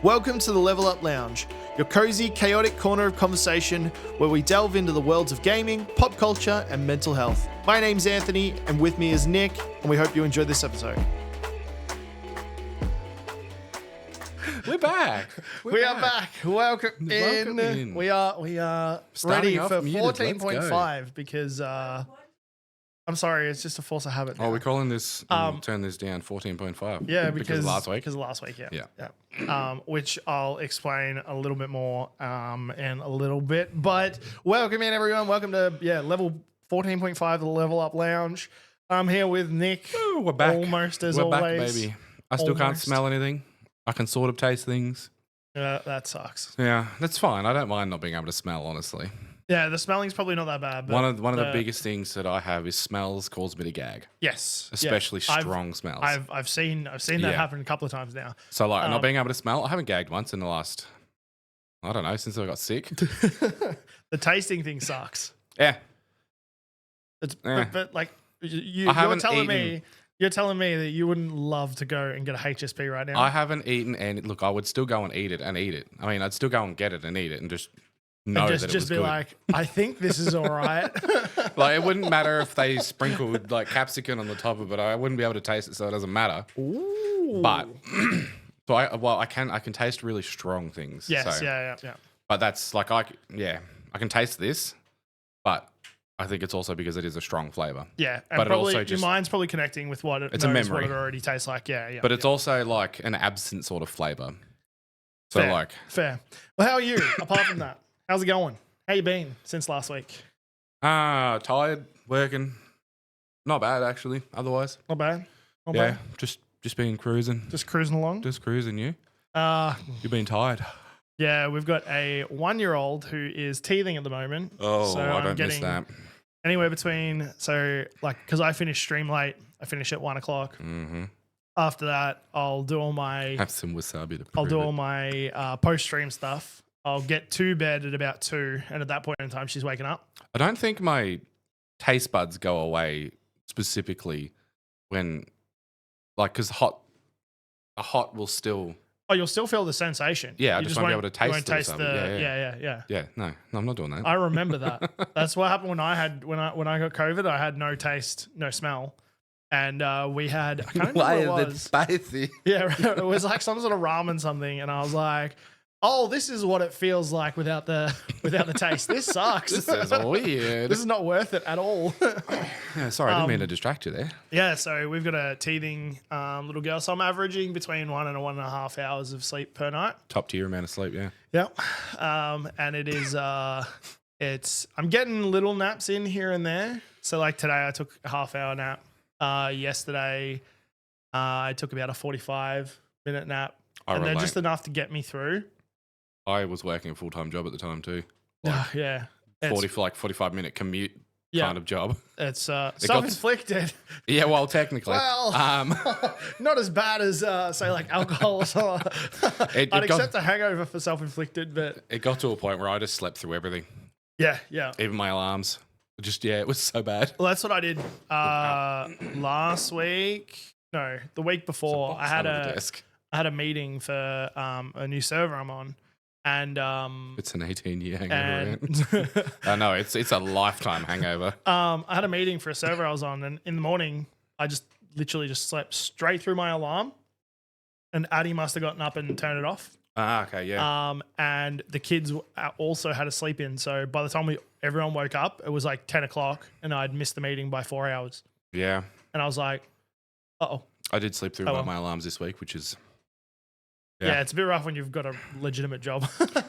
Welcome to the Level Up Lounge, your cozy, chaotic corner of conversation where we delve into the worlds of gaming, pop culture, and mental health. My name's Anthony, and with me is Nick, and we hope you enjoyed this episode. We're back. We are back. Welcome in. We are ready for 14.5 because I'm sorry, it's just a force of habit now. Oh, we're calling this turn this down 14.5. Yeah, because of last week. Because of last week, yeah. Which I'll explain a little bit more in a little bit. But welcome in, everyone. Welcome to level 14.5 of the Level Up Lounge. I'm here with Nick. Ooh, we're back. Almost as we're always. We're back, baby. I still can't smell anything. I can sort of taste things. Yeah, that sucks. Yeah, that's fine. I don't mind not being able to smell, honestly. Yeah, the smelling's probably not that bad. But one of the biggest things that I have is smells cause me to gag. Yes, especially strong smells. I've seen that happen a couple of times now. So like not being able to smell. I haven't gagged once in the last, I don't know, since I got sick. The tasting thing sucks. Yeah, but like you're telling me that you wouldn't love to go and get a HSP right now. I haven't eaten, and look, I would still go and eat it. I mean, I'd still go and get it and eat it and just. No, just be good. Like, I think this is all right. Like, it wouldn't matter if they sprinkled like capsicum on the top of it. I wouldn't be able to taste it, so it doesn't matter. Ooh. But I can taste really strong things. Yes, so. yeah. But that's like I can taste this, but I think it's also because it is a strong flavor. Yeah, and but probably it also your mind's probably connecting with what it it's knows, a memory. what it already tastes like. Yeah. But it's also like an absent sort of flavor. So fair. Well, how are you? Apart from that. How's it going? How you been since last week? Tired, working. Not bad, actually, otherwise. Not bad? Just been cruising. Just cruising along? Just cruising, you? You've been tired. Yeah, we've got a 1-year-old who is teething at the moment. Oh, so I don't miss that. Anywhere between, because I finish stream late, I finish at 1 o'clock. Mm-hmm. After that, I'll do all my... Have some wasabi to prove I'll do all my post-stream stuff. I'll get to bed at about 2, and at that point in time, she's waking up. I don't think my taste buds go away specifically when, like, because a hot will still... Oh, you'll still feel the sensation. Yeah, I you just won't be able to taste it. You won't taste the... Yeah, no, I'm not doing that. I remember that. That's what happened when I got COVID. I had no taste, no smell. And we had... I can't remember Why what it is was. it spicy? Yeah, it was like some sort of ramen something, and I was like... Oh, this is what it feels like without the taste. This sucks. This is weird. This is not worth it at all. Yeah, sorry, I didn't mean to distract you there. Yeah, so we've got a teething little girl. So I'm averaging between 1 and 1.5 hours of sleep per night. Top tier amount of sleep, yeah. Yep. And it is I'm getting little naps in here and there. So like today I took a half-hour nap. Yesterday I took about a 45-minute nap. And they're just enough to get me through. I was working a full-time job at the time too. Yeah. 45-minute commute kind of job. It's self-inflicted. Yeah, well, technically. Well, not as bad as, say, like alcohol or something. I'd accept a hangover for self-inflicted, but... It got to a point where I just slept through everything. Yeah. Even my alarms. It was so bad. Well, that's what I did last week. No, the week before. I had a meeting for a new server I'm on, and it's an 18-year hangover. Right? I know it's a lifetime hangover. I had a meeting for a server I was on, and in the morning I just literally slept straight through my alarm, and Addie must have gotten up and turned it off. Okay, yeah. And the kids also had a sleep in, so by the time everyone woke up, it was like 10 o'clock, and I'd missed the meeting by 4 hours. Yeah. And I was like, uh-oh. I did sleep through my alarms this week, which is... Yeah, it's a bit rough when you've got a legitimate job.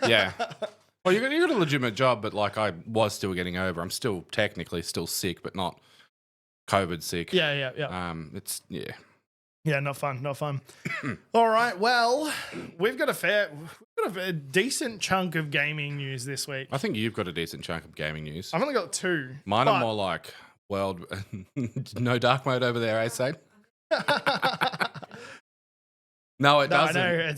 Yeah. Well, you got a legitimate job, but like I was still getting over. I'm still technically still sick, but not COVID sick. Yeah. Yeah, not fun. All right, well, we've got a decent chunk of gaming news this week. I think you've got a decent chunk of gaming news. I've only got 2. Mine are more like no dark mode over there, eh, Sade? No, it doesn't. I know,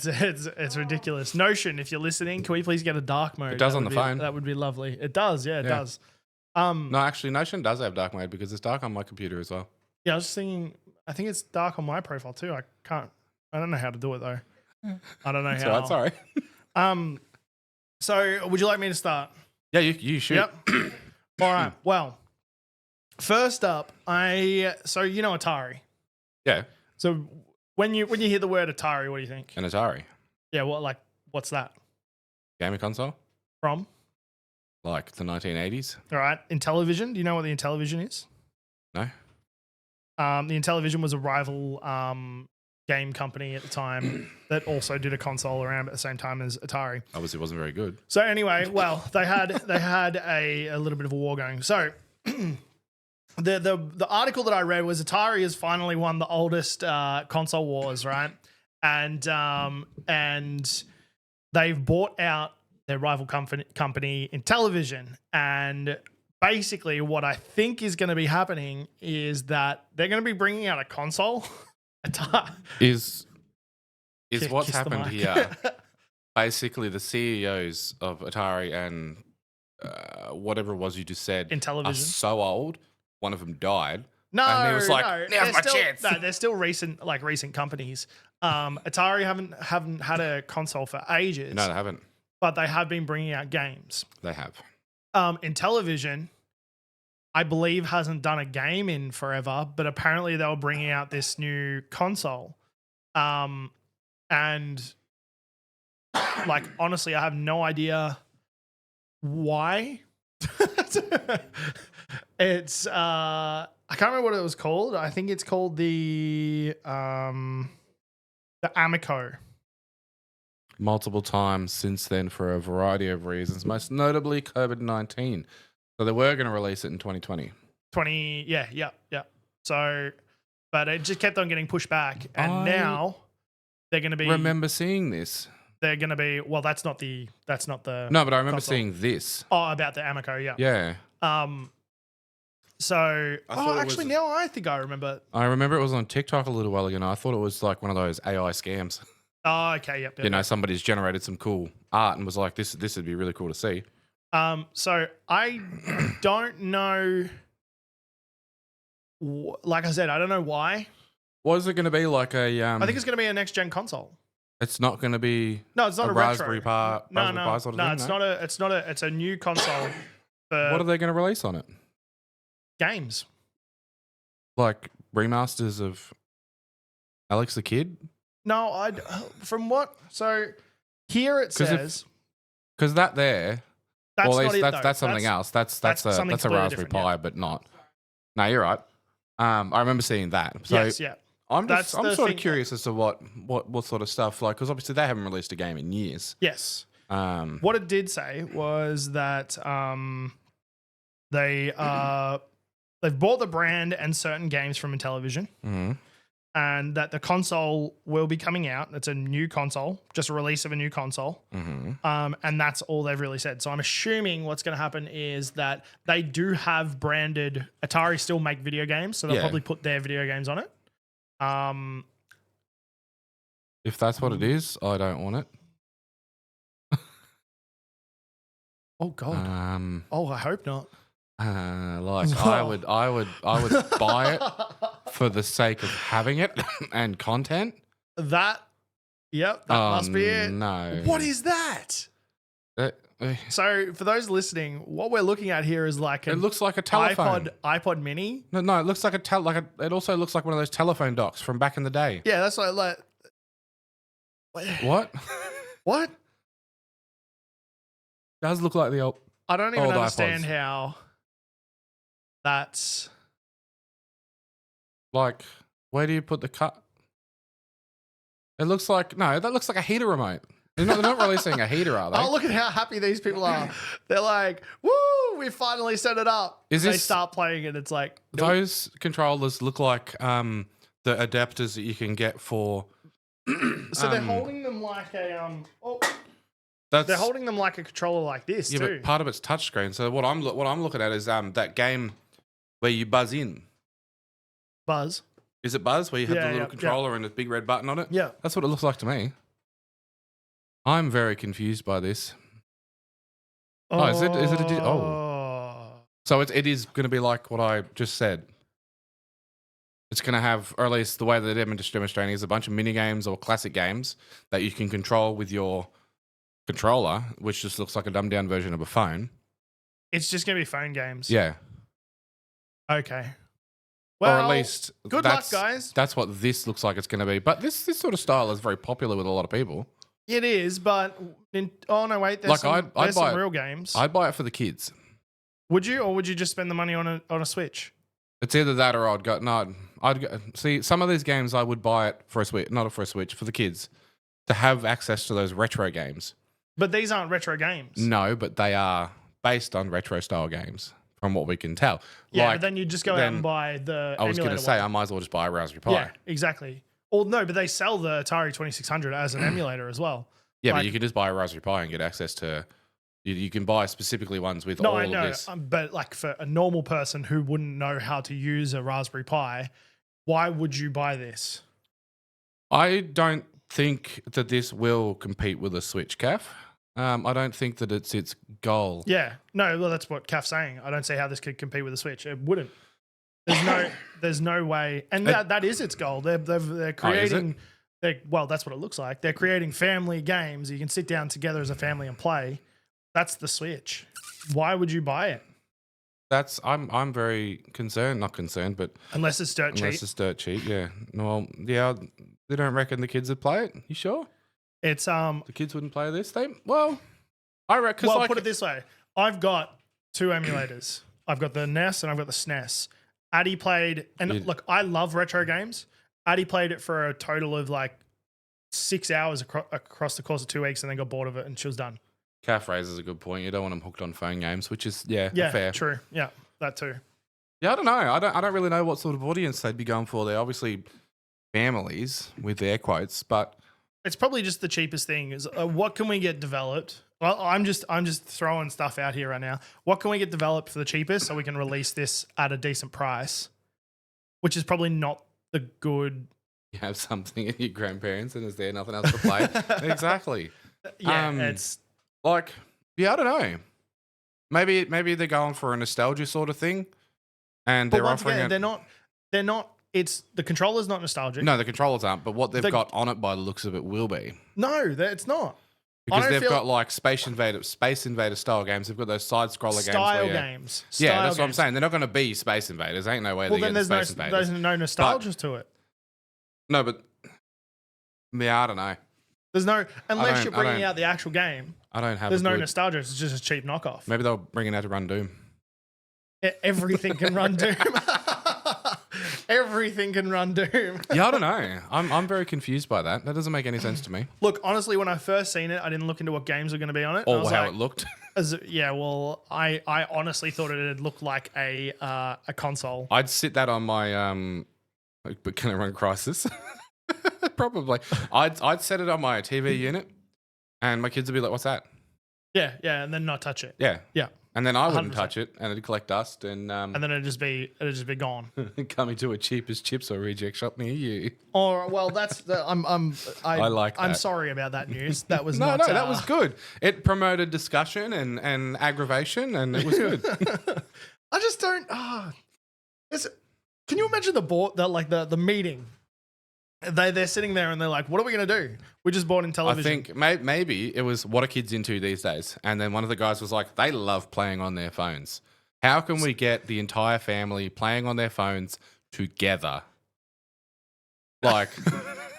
it's ridiculous. Notion, if you're listening, can we please get a dark mode? It does on the phone. That would be lovely. It does, it does. No, actually, Notion does have dark mode because it's dark on my computer as well. Yeah, I was just thinking, I think it's dark on my profile too. I don't know how to do it though. I don't know That's how. all right. Sorry. So would you like me to start? Yeah, you should. Yep. All right. Well, first up, so you know Atari. Yeah, So when you hear the word Atari, what do you think? an Atari Yeah, what's that gaming console, from? like the 1980s. All right. Intellivision. Do you know what the Intellivision is? No. The Intellivision was a rival game company at the time that also did a console around at the same time as Atari. Obviously, it wasn't very good. So anyway, well, they had a little bit of a war going. So the article that I read was Atari has finally won the oldest console wars, right? And they've bought out their rival company Intellivision, and basically what I think is going to be happening is that they're going to be bringing out a console. Is what's Kiss the happened mic. here? Basically, the CEOs of Atari and whatever it was you just said are Intellivision. so old. One of them died. No, And he was like, no, "Now's my still, chance." No, they're still recent companies. Atari haven't had a console for ages. No, they haven't. But they have been bringing out games. They have. Intellivision, I believe, hasn't done a game in forever, but apparently they were bringing out this new console. And like, honestly, I have no idea why. It's I can't remember what it was called. I think it's called the Amico. Multiple times since then for a variety of reasons, most notably COVID-19. So they were going to release it in 2020. Yeah. So, but it just kept on getting pushed back, and now they're going to be. Remember seeing this? They're going to be. Well, that's not the. No, but I remember console. seeing this. Oh, about the Amico, yeah. Yeah. So, thought it actually, was- now I think I remember. I remember it was on TikTok a little while ago. And I thought it was like one of those AI scams. Oh, okay, yep. You know, somebody's generated some cool art and was like, "This would be really cool to see." So I don't know. Like I said, I don't know why. Was it going to be like a? I think it's going to be a next gen console. It's not going to be. No, it's not a Raspberry retro. Pi. No, Raspberry Pi sort of thing, it's no? not a. It's a new console for What are they going to release on it? games. Like remasters of Alex the Kid? No, from what? So here it 'Cause if- says Because that there. that's well, not it, though. that's something else. That's something a completely Raspberry different, Pi, yeah. but not. No, you're right. I remember seeing that. So Yes, yeah. I'm That's sort the of thing- cure as to what sort of stuff like, because obviously they haven't released a game in years. Yes. Um, What it did say was that they've bought the brand and certain games from Intellivision, mhm. and that the console will be coming out. It's a new console, just a release of a new console. And that's all they've really said. So I'm assuming what's going to happen is that they do have branded. Atari still make video games, so they'll Yeah. probably put their video games on it. If that's what it is, I don't want it. Oh God. I hope not. Like I would buy it for the sake of having it and content. That must be it. No. What is that? So for those listening, what we're looking at here is like It an looks like a telephone. iPod Mini. No, it looks like it also looks like one of those telephone docks from back in the day. Yeah, that's like What? what? Does look like the old. I don't even Old understand iPods. how that's. Like, where do you put the cut? It looks like that looks like a heater remote. They're not releasing a heater, are they? Oh, look at how happy these people are. They're like, woo, we finally set it up. Is They this- start playing it. It's like, nope. Those controllers look like the adapters that you can get for. So they're holding them like a That's they're holding them like a controller like this yeah, too. but part of it's touchscreen. So what I'm looking at is that game where you buzz in. Buzz. Is it Buzz where you have Yeah, the little yeah, controller and a big red button on it? Yeah. That's what it looks like to me. I'm very confused by this. Oh, is it a Oh. So it is going to be like what I just said. It's going to have, or at least the way that they're demonstrating, is a bunch of mini games or classic games that you can control with your controller, which just looks like a dumbed down version of a phone. It's just going to be phone games. Yeah. Okay. Well, or at least good luck, guys. That's what this looks like it's going to be. But this sort of style is very popular with a lot of people. It is, but oh no, wait, there's some real games. I'd buy it for the kids. Would you, or would you just spend the money on a Switch? It's either that or I'd go. No, I'd go, see some of these games. I would buy it for a Switch, not for a Switch, for the kids to have access to those retro games. But these aren't retro games. No, but they are based on retro style games, from what we can tell. Yeah, but then you just go out and buy the. I was going to say I might as well just buy a Raspberry Pi. Yeah, exactly. Or no, but they sell the Atari 2600 as an emulator as well. Yeah, but you can just buy a Raspberry Pi and get access to. You can buy specifically ones with all of this. But like for a normal person who wouldn't know how to use a Raspberry Pi, why would you buy this? I don't think that this will compete with a Switch, Caf. I don't think that it's its goal. Yeah, no, well, that's what Caf's saying. I don't see how this could compete with a Switch. It wouldn't. There's no way, and that is its goal. They're creating. Well, that's what it looks like. They're creating family games. You can sit down together as a family and play. That's the Switch. Why would you buy it? I'm very concerned. Not concerned, but unless it's dirt cheap. Unless it's dirt cheap, yeah. Well, yeah. They don't reckon the kids would play it. You sure? It's the kids wouldn't play this. I reckon. Well, put it this way: I've got two emulators. I've got the NES and I've got the SNES. Addie played, and look, I love retro games. Addie played it for a total of like 6 hours across the course of 2 weeks, and then got bored of it, and she was done. Calf raises a good point. You don't want them hooked on phone games, which is fair. True. Yeah, that too. Yeah, I don't know. I don't really know what sort of audience they'd be going for. They're obviously families with air quotes, but it's probably just the cheapest thing. Is what can we get developed? Well, I'm just throwing stuff out here right now. What can we get developed for the cheapest so we can release this at a decent price, which is probably not the good. You have something in your grandparents and is there nothing else to play? Exactly. Yeah, it's like, I don't know. Maybe they're going for a nostalgia sort of thing, and they're offering. Again, they're not. It's the controller's not nostalgic. No, the controllers aren't. But what they've got on it, by the looks of it, will be. No, it's not. Because they've got like Space Invader style games. They've got those side scroller games. Yeah, that's what I'm saying. They're not going to be Space Invaders. Ain't no way. Well, then there's no nostalgia to it. No, but I don't know. There's no unless you're bringing out the actual game. I don't have. There's no nostalgia. It's just a cheap knockoff. Maybe they'll bring it out to run Doom. Everything can run Doom. Everything can run Doom. Yeah, I don't know. I'm very confused by that. That doesn't make any sense to me. Look, honestly, when I first seen it, I didn't look into what games were going to be on it. Or how it looked. I honestly thought it looked like a console. I'd sit that on my but can it run Crisis? Probably. I'd set it on my TV unit, and my kids would be like, "What's that?" Yeah, and then not touch it. Yeah. And then I wouldn't touch it, and it'd collect dust, and then it'd just be gone. Coming to a cheapest chips or reject shop near you. Or well, I like that. I'm sorry about that news. That was no, that was good. It promoted discussion and aggravation, and it was good. I just don't. Can you imagine the board, the meeting? They're sitting there and they're like, "What are we going to do? We just bought in television." I think maybe it was what are kids into these days, and then one of the guys was like, "They love playing on their phones. How can we get the entire family playing on their phones together?" Like,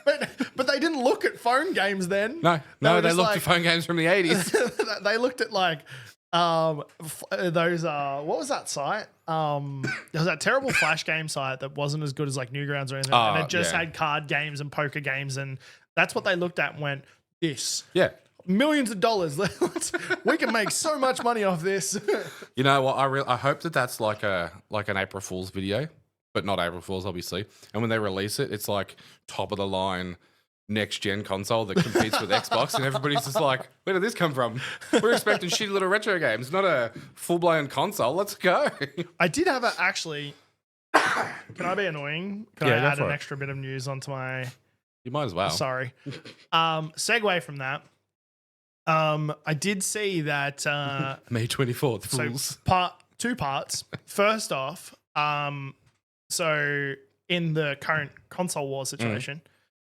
but they didn't look at phone games then. No, they looked at phone games from the 80s. They looked at like those what was that site? There was that terrible Flash game site that wasn't as good as like Newgrounds or anything, and it just had card games and poker games, and that's what they looked at and went, "This, millions of dollars. We can make so much money off this." You know what? I hope that's like an April Fool's video, but not April Fool's, obviously. And when they release it, it's like top of the line next gen console that competes with Xbox, and everybody's just like, "Where did this come from? We're expecting shitty little retro games, not a full blown console. Let's go." I did have actually. Can I be annoying? Can I add an extra bit of news onto my? You might as well. Sorry. Segue from that. I did see that May 24th. Fools. So two parts. First off, so in the current console war situation.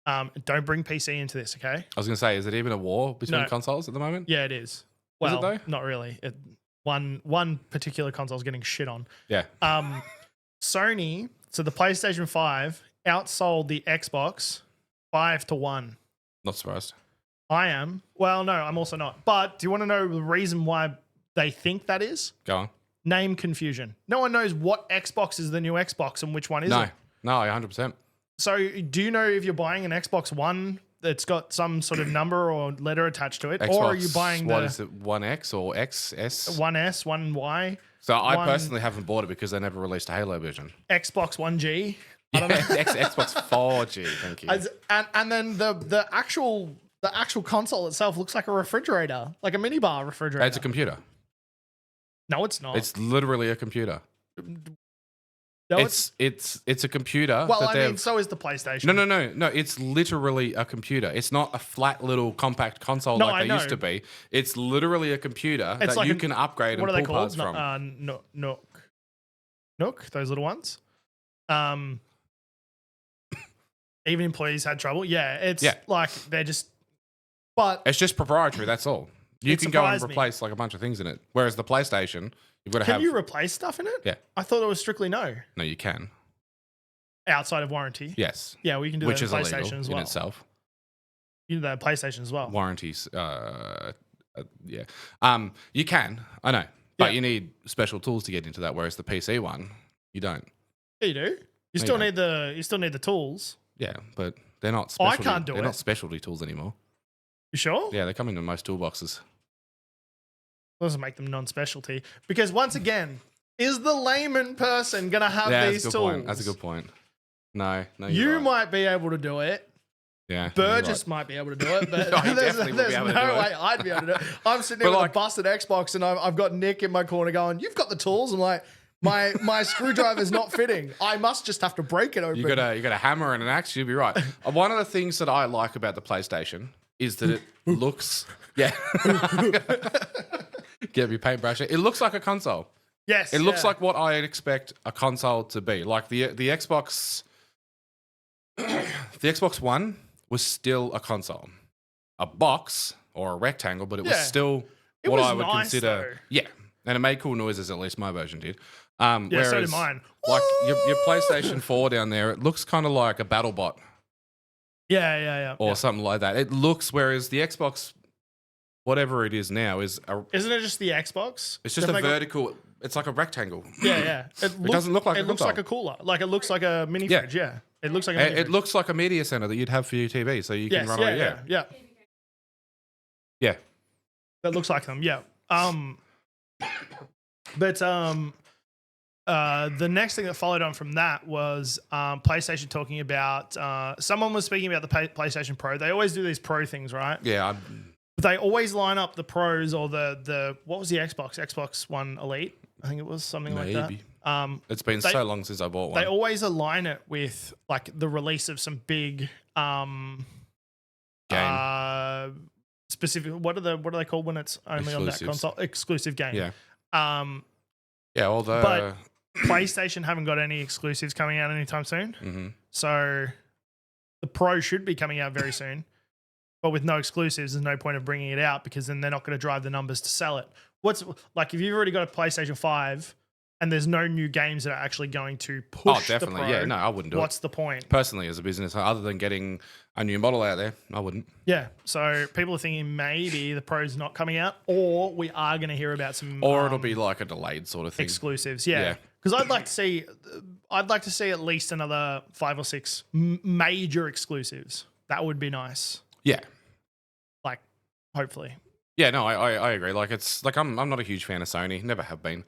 Don't bring PC into this, okay? I was going to say, is it even a war between No. consoles at the moment? Yeah, it is. Well, though? not really. One particular console is getting shit on. Yeah. Sony, so the PlayStation 5 outsold the Xbox 5-1. Not surprised. I am. Well, no, I'm also not. But do you want to know the reason why they think that is? Go on. Name confusion. No one knows what Xbox is the new Xbox and which one isn't. No, 100%. So do you know if you're buying an Xbox One that's got some sort of number or letter attached to it? Xbox, or are you buying what is it, One X or XS? One S, One Y? So I personally haven't bought it because they never released a Halo version. Xbox One G? I don't know. Xbox 4G, thank you. And then the actual console itself looks like a refrigerator, like a minibar refrigerator. It's a computer. No, it's not. It's literally a computer. No, it's a computer. well, that I mean, so is the PlayStation. No. It's literally a computer. It's not a flat little compact console No, like I they used know. to be. It's literally a computer It's that like you can upgrade What and are they pull called? parts from. Nook, those little ones. Even employees had trouble. Yeah, it's like they're just. But It's just proprietary. That's all. You It can go and surprised me. replace like a bunch of things in it. Whereas the PlayStation, you've got to can have. you replace stuff in it? Yeah. I thought it was strictly no No, you can. outside of warranty. Yes. Yeah, we can do Which that is in illegal PlayStation as well. in itself. You can do that in PlayStation as well. Warranties. Yeah. You can. I know, but Yeah. you need special tools to get into that. Whereas the PC one, you don't. Yeah, you do. You No, still you need the tools. Yeah, but they're not. Oh, I Specialty, can't do They're it. not specialty tools anymore. You sure? Yeah, they come in most toolboxes. Doesn't make them non-specialty because once again, is the layman person gonna have Yeah, these that's a good tools? point. That's a good point. No, you're You right. might be able to do it. Yeah, Burgess might be able to do it, but No, he there's definitely will be able no to do it. way I'd be able to do it. I'm sitting there But with like- a busted Xbox and I've got Nick in my corner going, "You've got the tools." I'm like, my screwdriver's not fitting. I must just have to break it open. You got a hammer and an axe. You'll be right. One of the things that I like about the PlayStation is that it looks. Yeah. Get your paintbrush. It looks like a console. Yes, It looks yeah. like what I'd expect a console to be. Like the Xbox. The Xbox One was still a console, a box or a rectangle, but it was Yeah. still It what was I would nice, consider. though. Yeah, and it made cool noises. At least my version did. Yeah, so did whereas, mine. Like your PlayStation 4 down there, it looks kind of like a BattleBot Yeah. or something like that. It looks, whereas the Xbox, whatever it is now, is Isn't it just the Xbox? it's just They've a got- vertical. It's like a rectangle. Yeah. It doesn't look like it a looks console. like a cooler. Like it looks like a mini Yeah. fridge. Yeah, it looks like a mini It fridge. looks like a media center that you'd have for your TV, so you can Yes, run away. yeah. Yeah. That looks like them. Yeah. But the next thing that followed on from that was PlayStation talking about. Someone was speaking about the PlayStation Pro. They always do these Pro things, right? Yeah. But they always line up the Pros or the what was the Xbox One Elite? I think it was something like Maybe. that. It's been They- so long since I bought one. They always align it with like the release of some big Game. specific. What are they called when it's only on that Exclusives. console? Exclusive game. Yeah. Um, Yeah, although. but PlayStation haven't got any exclusives coming out anytime soon. Mhm. So the Pro should be coming out very soon. But with no exclusives, there's no point of bringing it out because then they're not going to drive the numbers to sell it. What's like if you've already got a PlayStation 5 and there's no new games that are actually going to push Oh, definitely. the Pro, Yeah, no, I wouldn't do what's the point? it. Personally, as a business, other than getting a new model out there, I wouldn't. Yeah. So people are thinking maybe the Pro's not coming out or we are going to hear about some Or it'll be like a delayed sort of thing. exclusives. Yeah. Yeah. Because I'd like to see at least another 5 or 6 major exclusives. That would be nice. Yeah. Like, hopefully. Yeah, no, I agree. Like it's like I'm not a huge fan of Sony. Never have been.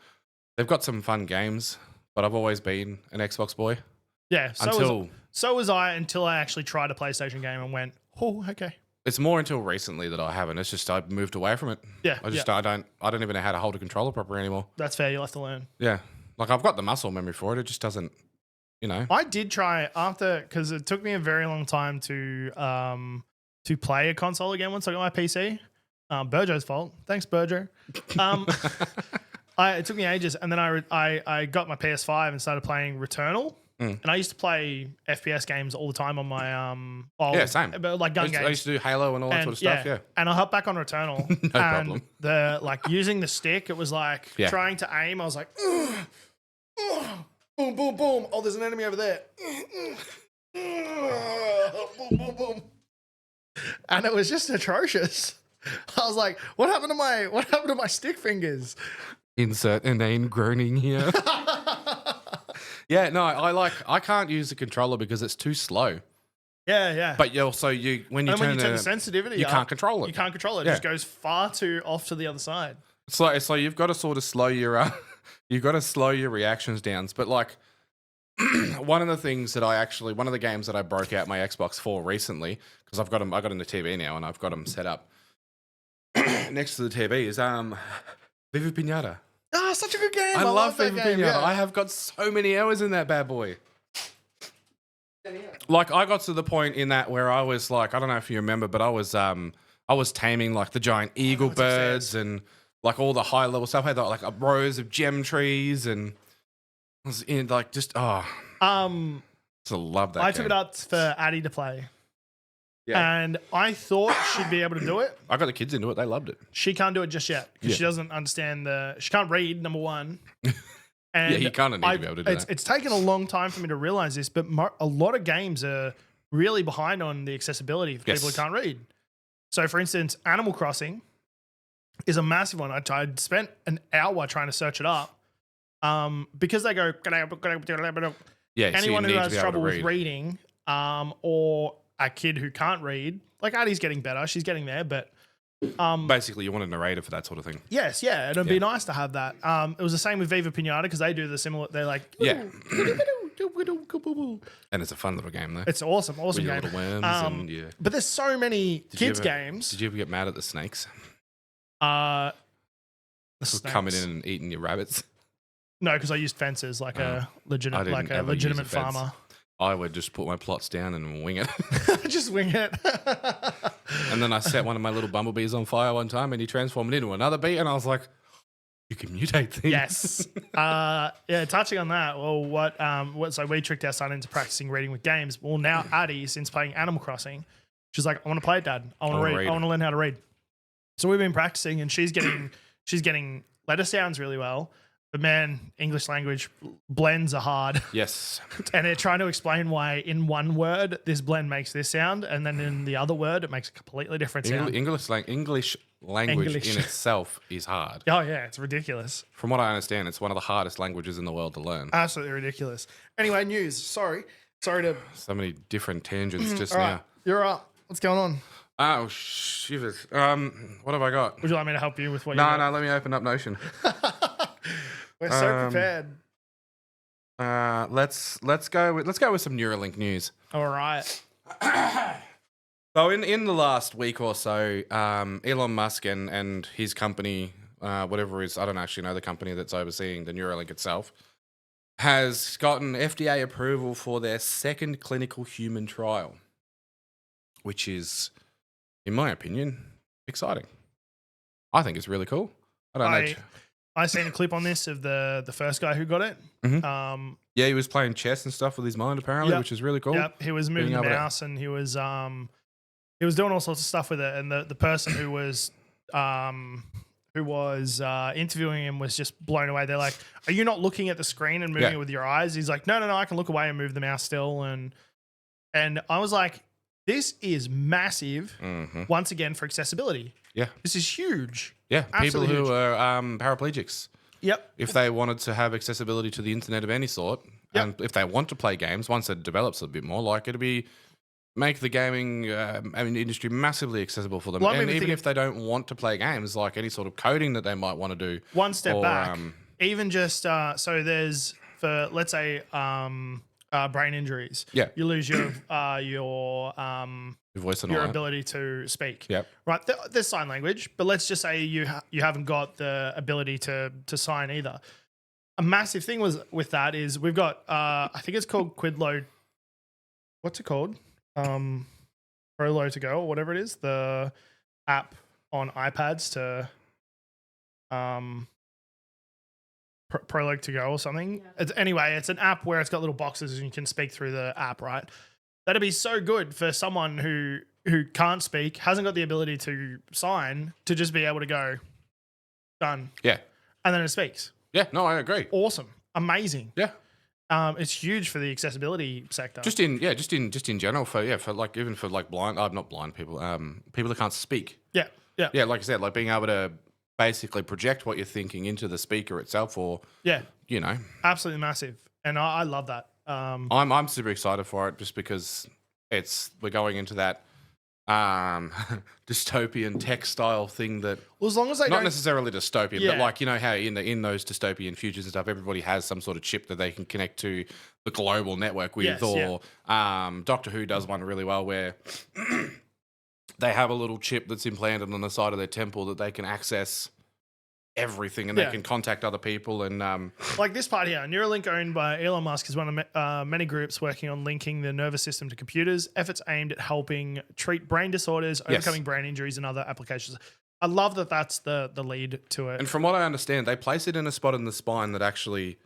They've got some fun games, but I've always been an Xbox boy. Yeah. Until So was I until I actually tried a PlayStation game and went, oh, okay. it's more until recently that I haven't. It's just I've moved away from it. Yeah. I don't even know how to hold a controller properly anymore. That's fair. You'll have to learn. Yeah. Like I've got the muscle memory for it. It just doesn't, I did try after because it took me a very long time to play a console again once I got my PC. Burjo's fault. Thanks, Burjo. It took me ages, and then I got my PS5 and started playing Returnal. And I used to play FPS games all the time on my Yeah, same. like gun I games. used to do Halo and all that sort of stuff. Yeah. And I hopped back on Returnal. No and problem. The like using the stick, it was like trying to aim. I was like, ugh, ugh, boom, boom, boom. Oh, there's an enemy over there. Boom, boom, boom. And it was just atrocious. I was like, what happened to my stick fingers? Insert inane groaning here. Yeah, no, I can't use the controller because it's too slow. Yeah. But when you turn the sensitivity you up, can't control it. You can't control it. It just goes far too off to the other side. It's like you've got to sort of slow your reactions down. But like one of the games that I broke out my Xbox for recently, because I got in the TV now and I've got them set up next to the TV is Viva Pinata. Oh, such a good game. I love that Viva game. Pinata. Yeah. I have got so many hours in that bad boy. Like I got to the point in that where I was like, I don't know if you remember, but I was taming like the giant eagle birds and like all the high level stuff. I had like rows of gem trees and I was in like just love that. I took it up for Addie to play. Yeah. And I thought she'd be able to do it. I got the kids into it. They loved it. She can't do it just yet because she doesn't understand she can't read, number one. And you kind of need to be able to do that. It's taken a long time for me to realize this, but a lot of games are really behind on the accessibility for people who can't read. So, for instance, Animal Crossing is a massive one. I spent an hour trying to search it up because they go, anyone who has trouble with reading or a kid who can't read, like Addie's getting better. She's getting there, but basically you want a narrator for that sort of thing. Yes, yeah. It'd be nice to have that. It was the same with Viva Pinata because they do the similar, they're like, and it's a fun little game though. It's awesome with game. Little worms and But there's so many kids games. Did you ever get mad at the snakes? The snakes coming in and eating your rabbits? No, because I used fences like a legitimate farmer. I would just put my plots down and wing it. Just wing it. And then I set one of my little bumblebees on fire one time and he transformed it into another bee and I was like, you can mutate things. Yes. Yeah, touching on that, well, so we tricked our son into practicing reading with games. Well, now Addie, since playing Animal Crossing, she's like, I want to play it, Dad. I want to read. I want to learn how to read. So we've been practicing and she's getting letter sounds really well. But man, English language blends are hard. Yes. And they're trying to explain why in one word this blend makes this sound, and then in the other word it makes a completely different sound. English language in itself is hard. Oh yeah, it's ridiculous. From what I understand, it's one of the hardest languages in the world to learn. Absolutely ridiculous. Anyway, news. Sorry to. So many different tangents just now. Right, you're up. What's going on? Oh shivers. What have I got? Would you like me to help you with what? No, let me open up Notion. We're so prepared. Let's go with some Neuralink news. All right. So in the last week or so, Elon Musk and his company, whatever it is, I don't actually know the company that's overseeing the Neuralink itself, has gotten FDA approval for their second clinical human trial, which is, in my opinion, exciting. I think it's really cool. I don't know. I seen a clip on this of the first guy who got it. Mm-hmm. Yeah, he was playing chess and stuff with his mind apparently, which is really cool. Yep, he was moving the mouse and he was doing all sorts of stuff with it. And the person who was interviewing him was just blown away. They're like, "Are you not looking at the screen and moving it with your eyes?" He's like, "No, I can look away and move the mouse still." And I was like, "This is massive." Once again for accessibility. Yeah, this is huge. Yeah, absolutely people who are paraplegics. Yep. If they wanted to have accessibility to the internet of any sort, and if they want to play games, once it develops a bit more, like it'll make the gaming industry massively accessible for them. Well, and even if they don't want to play games, like any sort of coding that they might want to do. One step back, even just so there's for let's say brain injuries. Yeah, you lose your voice and your ability to speak. Yep. Right. There's sign language, but let's just say you haven't got the ability to sign either. A massive thing with that is we've got I think it's called Quidlo. What's it called? Prolo to go or whatever it is. The app on iPads to Prologue to Go or something. Anyway, it's an app where it's got little boxes and you can speak through the app, right? That'd be so good for someone who can't speak, hasn't got the ability to sign, to just be able to go, done. Yeah. And then it speaks. Yeah, no, I agree. Awesome. Amazing. Yeah. It's huge for the accessibility sector. Just in general for even for like blind, not blind people, people that can't speak. Yeah. Yeah. Yeah, like I said, like being able to basically project what you're thinking into the speaker itself, or absolutely massive. And I love that. I'm super excited for it just because we're going into that dystopian tech style thing that as long as they not necessarily dystopian, Yeah. but like how in those dystopian futures and stuff, everybody has some sort of chip that they can connect to the global network with, Yes, Doctor Who does one really well where they have a little chip that's implanted on the side of their temple that they can access everything and they can contact other people and like this part here. Neuralink, owned by Elon Musk, is one of many groups working on linking the nervous system to computers. Efforts aimed at helping treat brain disorders, overcoming brain injuries, and other applications. I love that that's the lead to it. And from what I understand, they place it in a spot in the spine that actually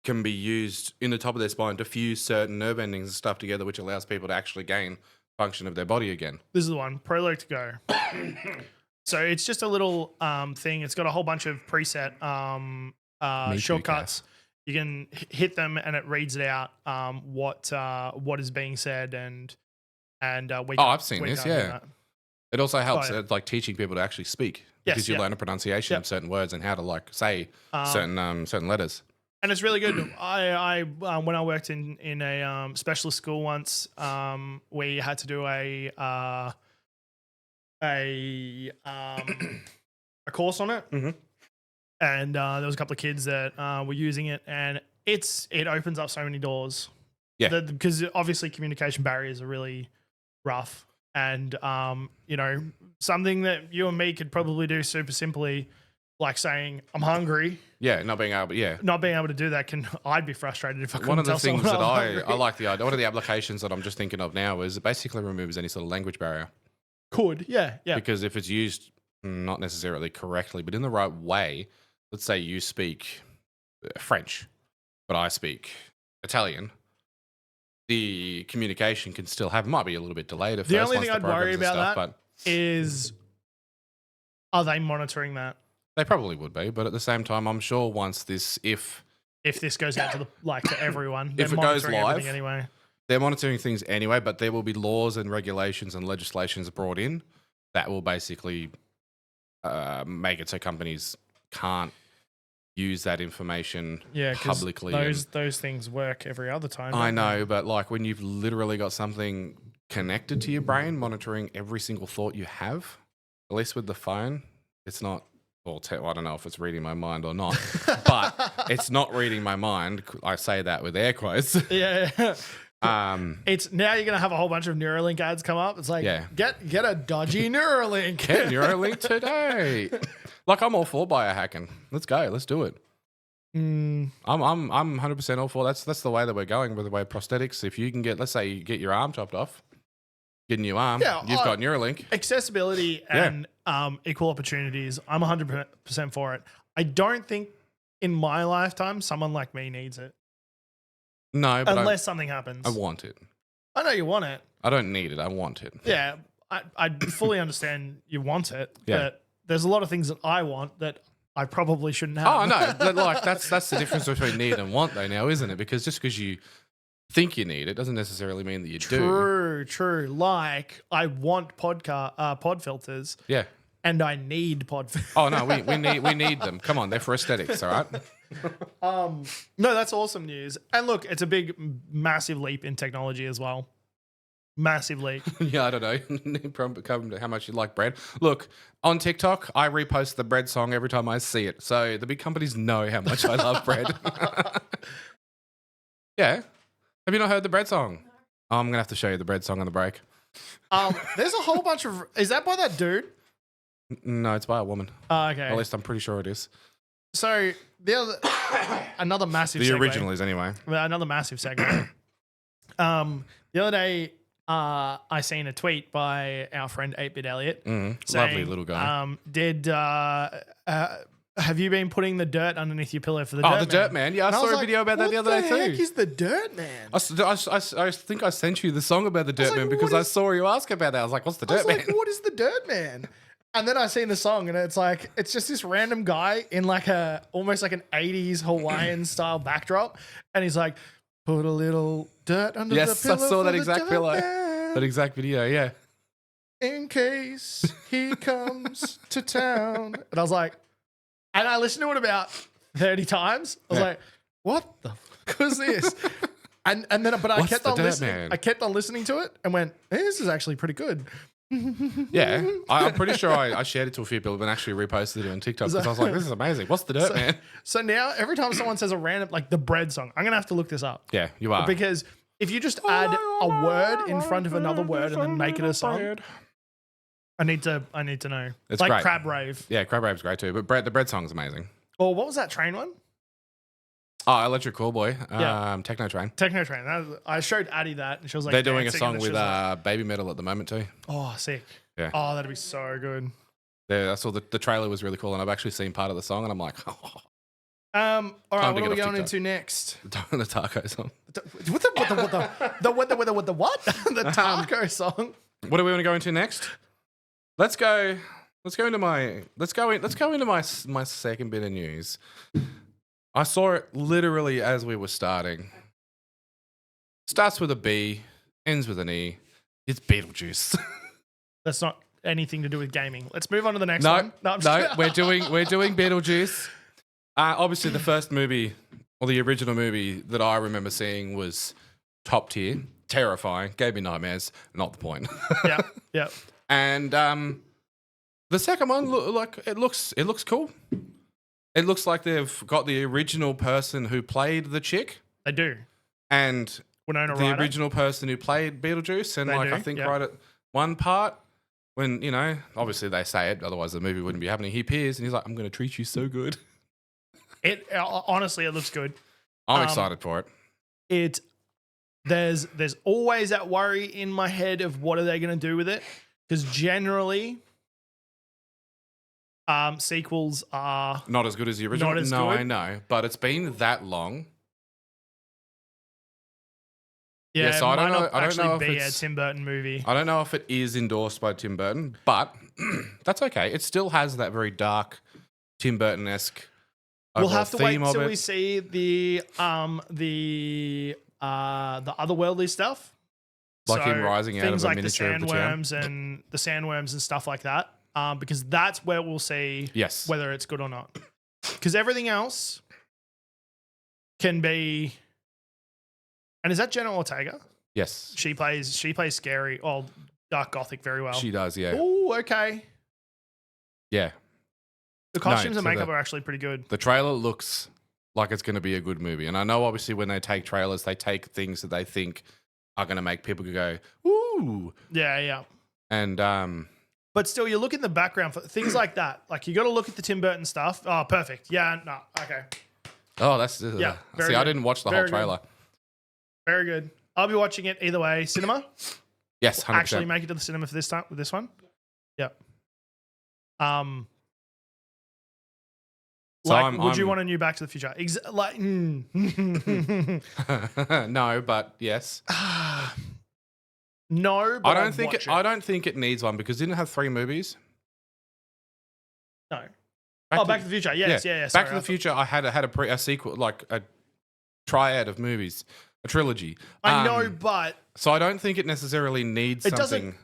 can be used in the top of their spine to fuse certain nerve endings and stuff together, which allows people to actually gain function of their body again. This is the one, Prologue to Go. So it's just a little thing. It's got a whole bunch of preset shortcuts. You can hit them and it reads it out what is being said and I've seen this. Yeah, it also helps like teaching people to actually speak because you learn a pronunciation of certain words and how to like say certain letters. And it's really good. I when I worked in a specialist school once, we had to do a course on it, and there was a couple of kids that were using it, and it opens up so many doors. Yeah, because obviously communication barriers are really rough, and something that you and me could probably do super simply, like saying I'm hungry. Yeah, not being able to do that I'd be frustrated if I couldn't. One of the tell things that I like the idea. One of the applications that I'm just thinking of now is it basically removes any sort of language barrier. Yeah. Because if it's used not necessarily correctly, but in the right way, let's say you speak French, but I speak Italian, the communication can still happen. Might be a little bit delayed at first. The only thing I'd worry about is, are they monitoring that? They probably would be, but at the same time, I'm sure once if this goes out to to everyone, if it goes live anyway. They're monitoring things anyway, but there will be laws and regulations and legislations brought in that will basically make it so companies can't use that information publicly. Those things work every other time. I know, but like when you've literally got something connected to your brain monitoring every single thought you have, at least with the phone, it's not. Well, I don't know if it's reading my mind or not, but it's not reading my mind. I say that with air quotes. Yeah. It's now you're gonna have a whole bunch of Neuralink ads come up. It's like, get a dodgy Neuralink. Get Neuralink today. Like I'm all for biohacking. Let's go. Let's do it. I'm 100% all for that's the way that we're going with the way prosthetics. If you can let's say you get your arm chopped off, get a new arm. You've got Neuralink. Accessibility and equal opportunities. I'm 100% for it. I don't think in my lifetime someone like me needs it. No, but unless something happens. I want it. I know you want it. I don't need it. I want it. Yeah, I fully understand you want it. Yeah. But there's a lot of things that I want that I probably shouldn't have. Oh, no. But like that's the difference between need and want though now, isn't it? Because just because you think you need it doesn't necessarily mean that you do. True. Like I want pod filters. Yeah. And I need pod filters. Oh no, we need them. Come on, they're for aesthetics, all right? No, that's awesome news. And look, it's a big, massive leap in technology as well. Massive leap. Yeah, I don't know. Come to how much you like bread. Look, on TikTok, I repost the bread song every time I see it. So the big companies know how much I love bread. Yeah. Have you not heard the bread song? Oh, I'm going to have to show you the bread song on the break. There's a whole bunch of... Is that by that dude? No, it's by a woman. Okay. At least I'm pretty sure it is. So another massive The segue. original is anyway. Another massive segment. The other day, I seen a tweet by our friend 8-Bit Elliot. Lovely little guy. Did have you been putting the dirt underneath your pillow for the Oh, dirt the Dirt Man. Yeah, I And saw was a video about that the other day What the too. heck is the Dirt Man? I think I sent you the song about the Dirt like, Man because what I is- saw you ask about that. I was like, what's the I was Dirt Man? like, what is the Dirt Man? And then I seen the song, and it's like, it's just this random guy in like almost like an 80s Hawaiian style backdrop. And he's like, put a little dirt under the Yes, pillow. I saw for that the exact Dirt pillow. Man, That exact video, yeah. in case he comes to town. And I was like, and I listened to it about 30 times. I was like, what the fuck was this? And then, but I What's kept the on Dirt listening. Man? I kept on listening to it and went, hey, this is actually pretty good. Yeah. I'm pretty sure I shared it to a few people and actually reposted it on TikTok because I was like, this is amazing. What's the Dirt Man? So now every time someone says a random, like the bread song, I'm going to have to look this up. Yeah, you are. Because if you just add a word in front of another word and then make it a song, I need to know. It's like great. Crab Rave. Yeah, Crab Rave's great too. But the bread song's amazing. Or what was that train one? Oh, Electric Callboy. Yeah. Techno Train. Techno Train. I showed Addie that and she was like, They're doing a dancing, song and she with was like, Baby Metal at the moment too. oh, sick. Yeah. Oh, that'd be so good. Yeah, I saw the trailer was really cool and I've actually seen part of the song and I'm like, oh, All right, Time what to are we get off going TikTok. into next? the taco song. What the what? The taco song. What do we want to go into next? Let's go into my second bit of news. I saw it literally as we were starting. Starts with a B, ends with an E. It's Beetlejuice. That's not anything to do with gaming. Let's move on to the next one. I'm just we're doing Beetlejuice. Obviously, the first movie or the original movie that I remember seeing was top tier, terrifying, gave me nightmares. Not the point. Yeah. And the second one, it looks cool. It looks like they've got the original person who played the chick They do. and Winona the Ryder. original person who played Beetlejuice. And They like do, I think yeah. right at one part when, you know, obviously they say it, otherwise the movie wouldn't be happening. He appears and he's like, I'm going to treat you so good. It honestly, it looks good. I'm excited for it. There's always that worry in my head of what are they going to do with it, because generally sequels are Not as good as the original. Not as no, good. I know, but it's been that long. yeah. so it I don't might know- not I don't actually know if be a it's- Tim Burton movie. I don't know if it is endorsed by Tim Burton, but that's okay. It still has that very dark Tim Burton-esque We'll have to wait theme of till it. we see the otherworldly stuff, Like him rising out things of a like miniature of the town. the sandworms and stuff like that. Because that's where we'll see Yes. whether it's good or not. Because everything else can be. And is that Jenna Ortega? Yes. She plays scary, dark gothic very well. She does, yeah. Oh, okay. Yeah. The costumes and so makeup are actually pretty good. The trailer looks like it's going to be a good movie. And I know obviously when they take trailers, they take things that they think are going to make people go, ooh. Yeah. And But still, you look in the background for things like that. Like, you got to look at the Tim Burton stuff. Oh, perfect. Yeah, no, okay. oh, that's Yeah, See, very I good. didn't watch the Very whole good. trailer. Very good. I'll be watching it either way. Cinema. Yes, 100%. Actually make it to the cinema for this time with this one. Yep. So Like, would you I'm- want a new Back to the Future? No, but yes. No, but I I'd watch it. I don't think it needs one because didn't it have 3 movies? No. Back Back to the Future. Yes, yeah. Back sorry, to I the thought- Future. I had a sequel, like a triad of movies, a trilogy. I know, but So I don't think it necessarily needs It doesn't- something.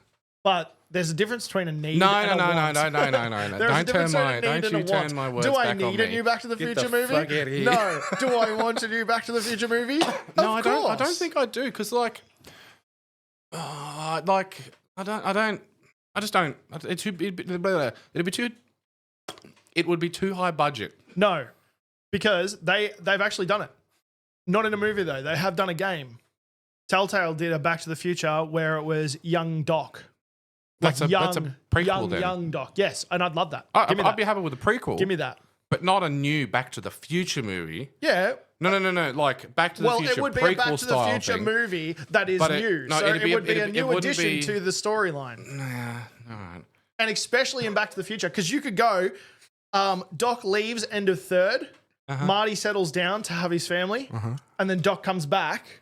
but there's a difference between a need No, and no, a no, want. no. There's a Don't difference between a need don't and you a turn want. my words Do I back on need a me. new Back to the Get Future the movie? fuck outta here. No. Do I want a new Back to the Future movie? No, I Of don't. I don't course. think I do because, like, I just don't. It'd be too. It would be too high budget. No, because they've actually done it. Not in a movie though. They have done a game. Telltale did a Back to the Future where it was young Doc. That's a prequel then. Young Doc. Yes, and I'd love that. I'd that. be happy with a prequel. Give me that. but not a new Back to the Future movie. Yeah. No. Like Back to the Future Well, it would be a prequel Back to the style Future thing. movie that is But new. no, So it'd it be would be a it new wouldn't addition be- to the storyline. Nah, all right. And especially in Back to the Future, because you could go, Doc leaves end of third. Marty settles down to have his family, and then Doc comes back,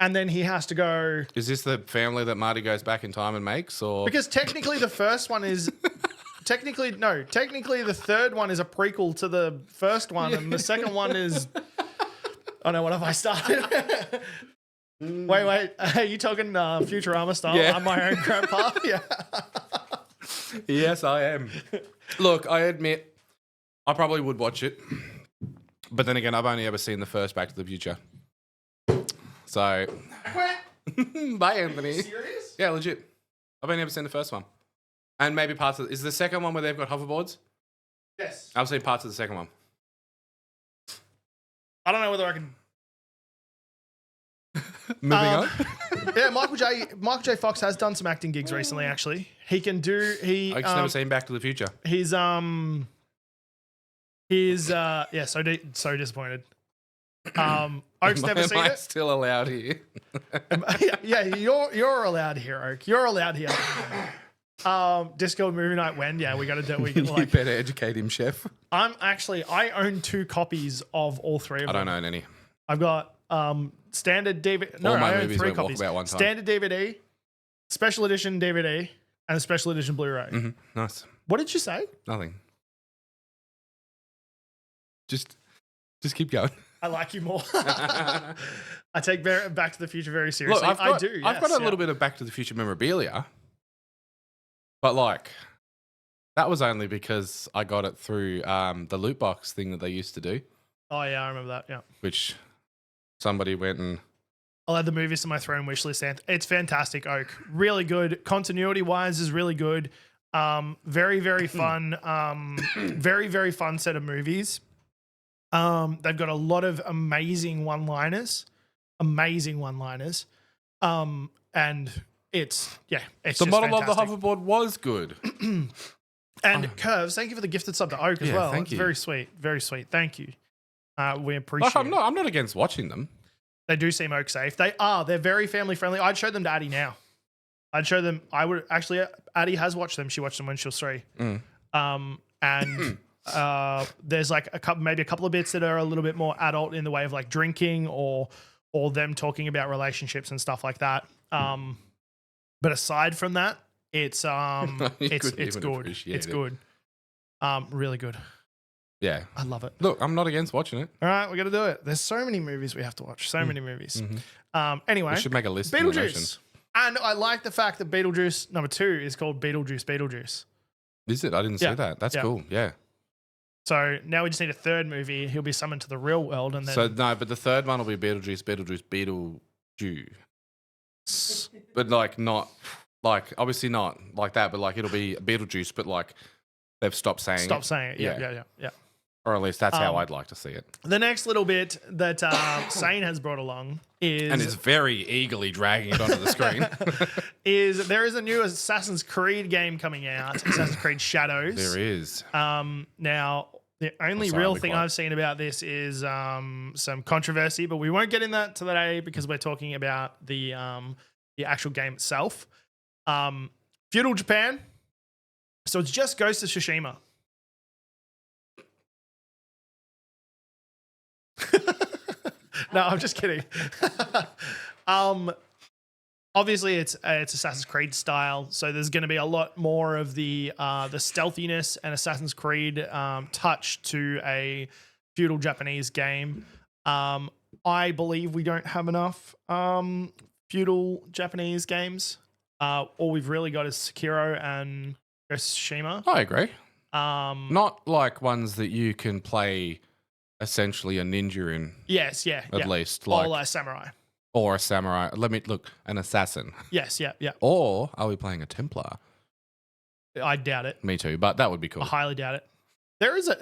and then he has to go. Is this the family that Marty goes back in time and makes, or Because technically the first one is technically the third one is a prequel to the first one, and the second one is. Oh no, what have I started? Wait, are you talking Futurama style? Yeah. I'm my own grandpa. Yeah. Yes, I am. Look, I admit, I probably would watch it, but then again, I've only ever seen the first Back to the Future. So, bye, Anthony. Serious? Yeah, legit. I've only ever seen the first one, and maybe parts of. Is the second one where they've got hoverboards? Yes. I've seen parts of the second one. I don't know whether I can. Moving on. Yeah, Michael J. Fox has done some acting gigs recently. Actually, he can do. I've just never seen Back to the Future. He's so disappointed. Oak's never seen Am I it. still allowed here? Yeah, you're allowed here, Oak. You're allowed here. Discord movie night when? Yeah, we got to do. We can You like. better educate him, chef. I own 2 copies of all 3 of them. I don't own any. I've got standard DVD. No, All my I own movies 3 went copies. walkabout one time. Standard DVD, special edition DVD, and a special edition Blu-ray. Mm-hmm. Nice. What did you say? Nothing. Just keep going. I like you more. I take Back to the Future very seriously. Look, I do. I've got yes, a little bit of Back to the Future memorabilia, but like that was only because I got it through the loot box thing that they used to do, Oh yeah, I remember that. Yeah. which somebody went and I'll add the movies to my throne wish list. It's fantastic, Oak. Really good. Continuity wise is really good. Very, very fun. Very, very fun set of movies. They've got a lot of amazing one-liners. And it's the just model of the fantastic. hoverboard was good. And Curves, thank you for the gifted sub to Oak as Yeah, well. thank It's you. very sweet. Very sweet. Thank you. We appreciate Like, it. I'm not against watching them. They do seem Oak safe. They are. They're very family friendly. I'd show them to Addie now. I'd show them. I would actually. Addie has watched them. She watched them when she was 3. And there's like maybe a couple of bits that are a little bit more adult in the way of like drinking or them talking about relationships and stuff like that. But aside from that, it's it's even good. appreciate It's it. good. Really good. Yeah. I love it. Look, I'm not against watching it. All right, we got to do it. There's so many movies we have to watch. So many movies. Anyway, We should make a list. in the nation. Beetlejuice. And I like the fact that Beetlejuice number 2 is called Beetlejuice. Is it? I didn't see Yeah. that. That's Yeah. cool. Yeah. So now we just need a 3rd movie. He'll be summoned to the real world, and then So no, but the third one will be Beetlejuice, but like not like obviously not like that, but like it'll be Beetlejuice, but like they've stopped saying stop it, saying it. Yeah. or at least that's how I'd like to see it. The next little bit that Sane has brought along is And is very eagerly dragging it onto the screen. there is a new Assassin's Creed game coming out, Assassin's Creed Shadows. There is. Now, the only sorry, real I'll be thing quiet. I've seen about this is some controversy, but we won't get in that today because we're talking about the actual game itself. Feudal Japan. So it's just Ghost of Tsushima. No, I'm just kidding. Obviously, it's Assassin's Creed style, so there's going to be a lot more of the stealthiness and Assassin's Creed touch to a feudal Japanese game. I believe we don't have enough feudal Japanese games. All we've really got is Sekiro and Ghost of Tsushima. I agree. Not like ones that you can play essentially a ninja in. Yes, yeah, At least, like, or samurai. or a samurai. Let me look, an assassin. Yes, yeah. Or are we playing a Templar? I doubt it. Me too, but that would be cool. I highly doubt it. There is a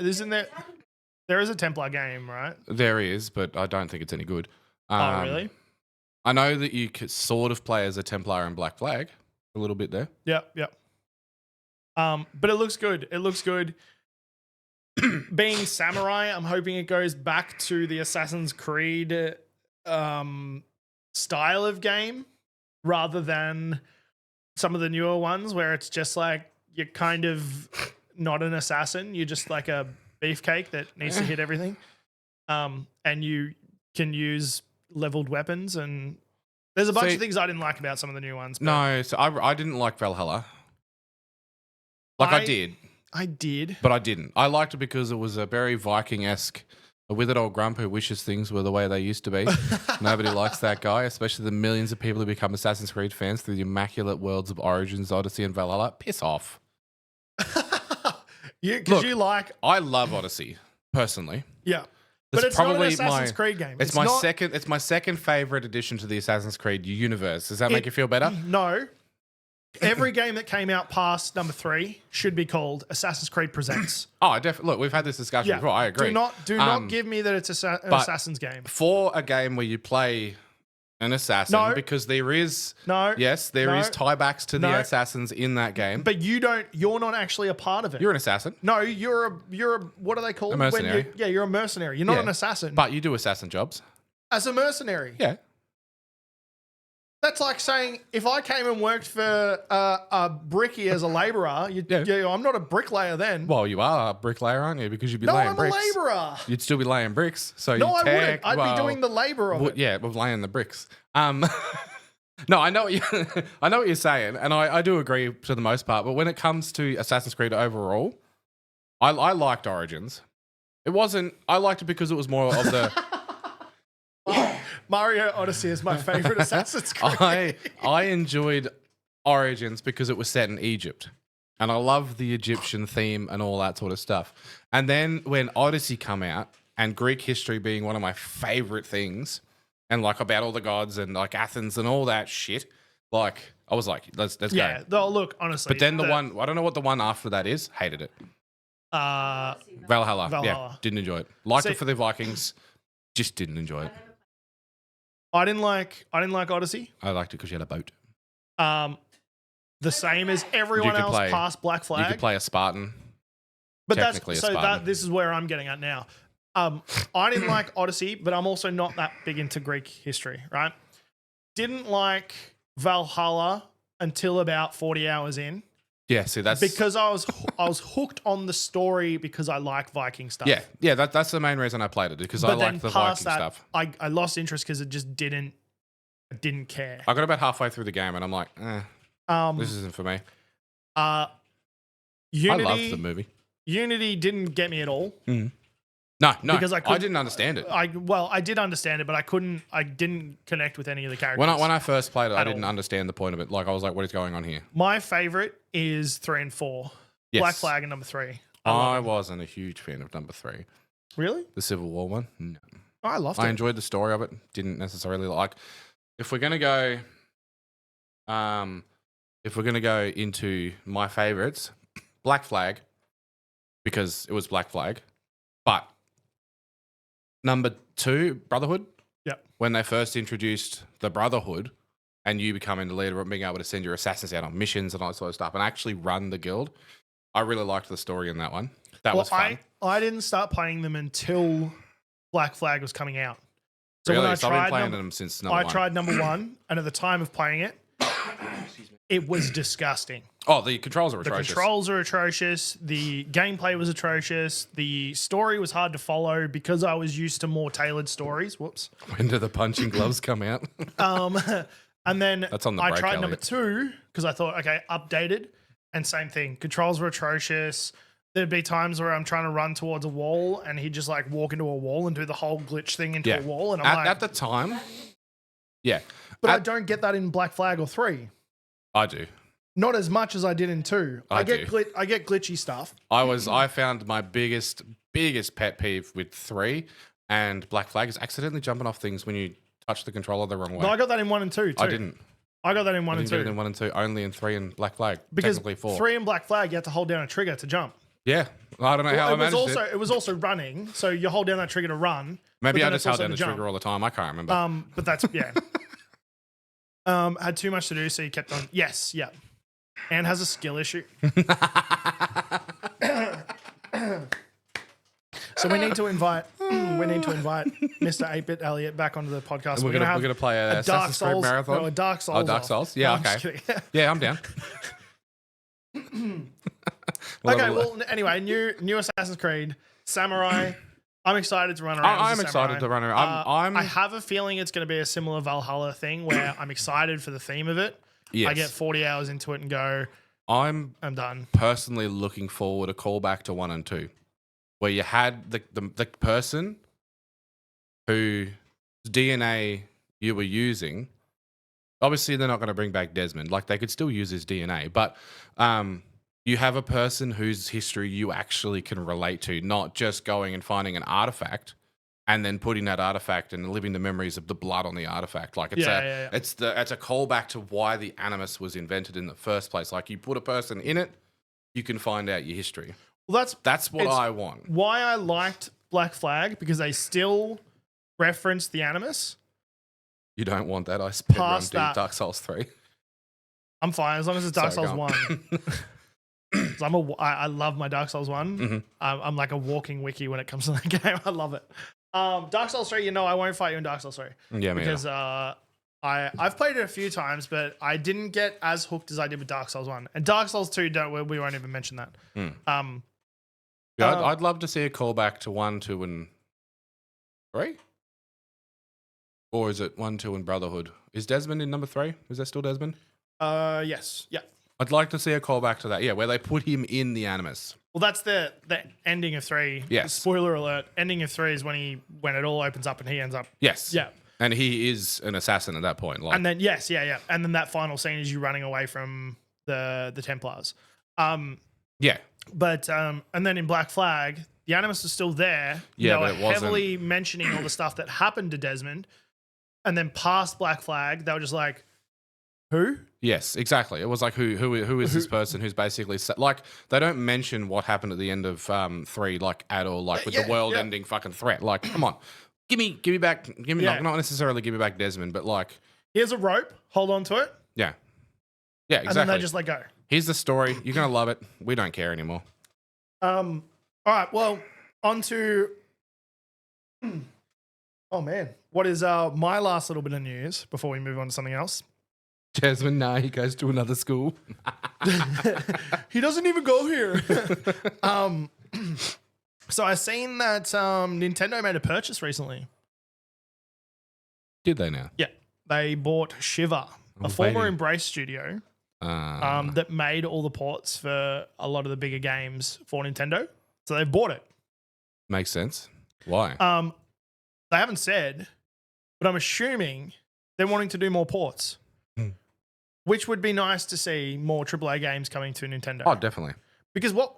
Templar game, right? There is, but I don't think it's any good. Oh, really? I know that you could sort of play as a Templar in Black Flag a little bit there. Yep. But it looks good. It looks good. Being samurai, I'm hoping it goes back to the Assassin's Creed style of game rather than some of the newer ones where it's just like you're kind of not an assassin. You're just like a beefcake that needs to hit everything. And you can use leveled weapons, and there's a bunch of things I didn't like about some of the new ones. No, so I didn't like Valhalla. Like I did. I did. But I didn't. I liked it because it was a very Viking-esque, a withered old grump who wishes things were the way they used to be. Nobody likes that guy, especially the millions of people who become Assassin's Creed fans through the immaculate worlds of Origins, Odyssey, and Valhalla. Piss off. I love Odyssey, personally. Yeah. But it's not an Assassin's Creed game. It's my second favorite addition to the Assassin's Creed universe. Does that make you feel better? No. Every game that came out past number 3 should be called Assassin's Creed Presents. Oh, definitely. Look, we've had this discussion before. I agree. Do not give me that it's an Assassin's game. For a game where you play an assassin, because there is tiebacks to the assassins in that game. But you're not actually a part of it. You're an assassin. No, you're a what are they called? A mercenary. You're a mercenary. You're not an assassin. But you do assassin jobs. As a mercenary. Yeah. That's like saying if I came and worked for a brickie as a labourer, I'm not a bricklayer then. Well, you are a bricklayer, aren't you? Because you'd be laying bricks. No, I'm a labourer. You'd still be laying bricks. So no, I wouldn't. I'd be doing the labour of it. Yeah, with laying the bricks. No, I know what you're saying, and I do agree to the most part. But when it comes to Assassin's Creed overall, I liked Origins. I liked it because it was more of the. Mario Odyssey is my favorite Assassin's Creed. I enjoyed Origins because it was set in Egypt. And I love the Egyptian theme and all that sort of stuff. And then when Odyssey come out, and Greek history being one of my favorite things, and like about all the gods and like Athens and all that shit, like I was like, let's go. Yeah, look, honestly. But then I don't know what the one after that is. Hated it. Valhalla. Yeah, didn't enjoy it. Liked it for the Vikings, just didn't enjoy it. I didn't like Odyssey. I liked it because you had a boat. The same as everyone else past Black Flag. You could play a Spartan. But this is where I'm getting at now. I didn't like Odyssey, but I'm also not that big into Greek history, right? Didn't like Valhalla until about 40 hours in. Yeah, see, that's because I was hooked on the story because I like Viking stuff. Yeah, that's the main reason I played it, because I liked the Viking stuff. I lost interest because it just I didn't care. I got about halfway through the game and I'm like, this isn't for me. Unity, I loved the movie. Unity didn't get me at all. Mm. No, because I didn't understand it. I did understand it, but I didn't connect with any of the characters. When I first played it, I didn't understand the point of it. Like, I was like, what is going on here? My favorite is 3 and 4. Yes. Black Flag and number 3. I wasn't a huge fan of number 3. Really? The Civil War one? No. Oh, I loved it. I enjoyed the story of it. Didn't necessarily like. If we're gonna go into my favorites, Black Flag, because it was Black Flag, but number 2, Brotherhood. Yeah. When they first introduced the Brotherhood, and you becoming the leader and being able to send your assassins out on missions and all that sort of stuff, and actually run the guild, I really liked the story in that one. That was fun. I didn't start playing them until Black Flag was coming out. So really? I've been playing them since number 1. I tried number 1, and at the time of playing it, it was disgusting. Oh, the controls are atrocious. The controls are atrocious. The gameplay was atrocious. The story was hard to follow because I was used to more tailored stories. Whoops. When do the punching gloves come out? And then That's on the I break, tried Elliot. number 2 because I thought, okay, updated, and same thing. Controls were atrocious. There'd be times where I'm trying to run towards a wall and he'd just like walk into a wall and do the whole glitch thing into a wall. And I'm at the time, yeah. But I don't get that in Black Flag or 3. I do. Not as much as I did in 2. I get glitchy stuff. I found my biggest pet peeve with 3 and Black Flag is accidentally jumping off things when you touch the controller the wrong way. No, I got that in 1 and 2 too. I didn't. I got that in 1 and 2. I didn't get it in 1 and 2, only in 3 and Black Flag. Because technically 4. 3 and Black Flag, you have to hold down a trigger to jump. Yeah. I don't know how I managed it. It was also running, so you hold down that trigger to run. Maybe I just held down the trigger all the time. I can't remember. But that's, yeah. Had too much to do, so you kept on. Yes, yeah. And has a skill issue. So we need to invite Mr. 8-Bit Elliot back onto the podcast. And we're gonna play a Assassin's Creed marathon. No, a Dark Souls. Oh, Dark Souls. Yeah, no, okay. Yeah, I'm down. Okay, well, anyway, new Assassin's Creed Samurai. I'm excited to run around. I'm excited to run around. I have a feeling it's going to be a similar Valhalla thing where I'm excited for the theme of it. Yes. I get 40 hours into it and go, I'm done. Personally looking forward a callback to 1 and 2, where you had the person whose DNA you were using. Obviously, they're not going to bring back Desmond. Like, they could still use his DNA, but you have a person whose history you actually can relate to, not just going and finding an artifact and then putting that artifact and living the memories of the blood on the artifact. Like, it's a callback to why the Animus was invented in the first place. Like, you put a person in it, you can find out your history. Well, that's what I want. Why I liked Black Flag, because they still reference the Animus. You don't want that. I speedrun Dark Souls 3. I'm fine as long as it's Dark Souls 1. I love my Dark Souls 1. Mm-hmm. I'm like a walking wiki when it comes to that game. I love it. Dark Souls 3, I won't fight you in Dark Souls 3. Yeah, because I've played it a few times, but I didn't get as hooked as I did with Dark Souls 1. And Dark Souls 2, we won't even mention that. I'd love to see a callback to 1, 2, and 3. Or is it 1, 2, and Brotherhood? Is Desmond in number 3? Is that still Desmond? Yes. Yeah. I'd like to see a callback to that. Yeah, where they put him in the Animus. Well, that's the ending of 3. Yes. Spoiler alert. Ending of 3 is when it all opens up and he ends up. Yes. Yeah. And he is an assassin at that point. Like. And then and then that final scene is you running away from the Templars. Yeah. But and then in Black Flag, the Animus is still there. Yeah, they but were it wasn't heavily mentioning all the stuff that happened to Desmond. And then past Black Flag, they were just like, who? Yes, exactly. It was like, who is this person who's basically like, they don't mention what happened at the end of 3 like at all, like with the world-ending fucking threat. Like, come on, give me back, not necessarily give me back Desmond, but like, here's a rope, hold on to it. Yeah, exactly. And then they just let go. Here's the story. You're gonna love it. We don't care anymore. All right. Well, on to. Oh man, what is my last little bit of news before we move on to something else? Desmond, he goes to another school. He doesn't even go here. So I seen that Nintendo made a purchase recently. Did they now? Yeah, they bought Shiver, a former Embrace studio that made all the ports for a lot of the bigger games for Nintendo. So they've bought it. Makes sense. Why? They haven't said, but I'm assuming they're wanting to do more ports. Which would be nice to see more AAA games coming to Nintendo. Oh, definitely. Because what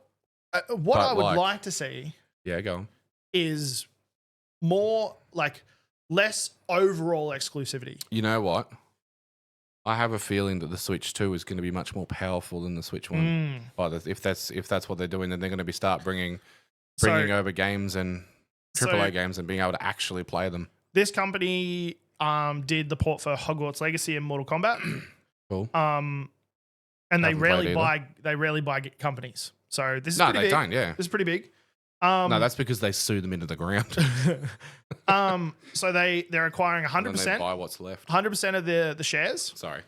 I would like to see, go on, is more less overall exclusivity. You know what? I have a feeling that the Switch 2 is going to be much more powerful than the Switch 1. But if that's what they're doing, then they're going to start bringing over games and AAA games and being able to actually play them. This company did the port for Hogwarts Legacy and Mortal Kombat. Cool. And they rarely buy companies. So this is pretty big. Don't. Yeah, this is pretty big. No, that's because they sue them into the ground. So they're acquiring 100%. They buy what's left. 100% of the shares. Sorry.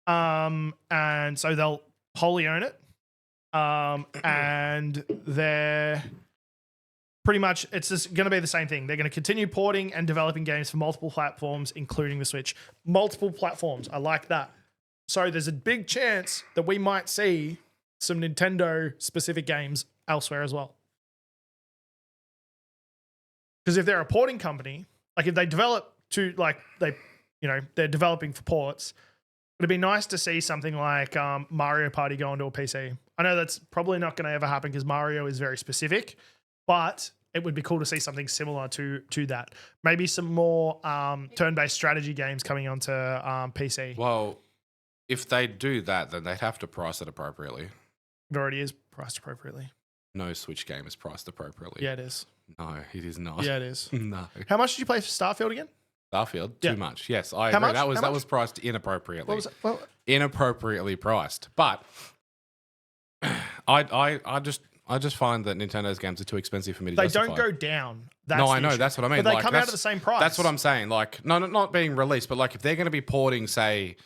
And so they'll wholly own it. And they're pretty much, it's just going to be the same thing. They're going to continue porting and developing games for multiple platforms, including the Switch. Multiple platforms. I like that. So there's a big chance that we might see some Nintendo specific games elsewhere as well. Because if they're a porting company, like if they develop to they're developing for ports, it'd be nice to see something like Mario Party go onto a PC. I know that's probably not going to ever happen because Mario is very specific, but it would be cool to see something similar to that. Maybe some more turn-based strategy games coming onto PC. Well, if they do that, then they'd have to price it appropriately. It already is priced appropriately. No Switch game is priced appropriately. Yeah, it is. No, it is not. Yeah, it is. No. How much did you pay for Starfield again? Starfield? Yeah. Too much. Yes, I agree. That was priced inappropriately. What was it? Well, inappropriately priced. But I just find that Nintendo's games are too expensive for me to justify. They don't go down. That's I know. issue. That's what I mean. But they come out at the same price. That's what I'm saying. Like, no, not being released, but like if they're going to be porting, say,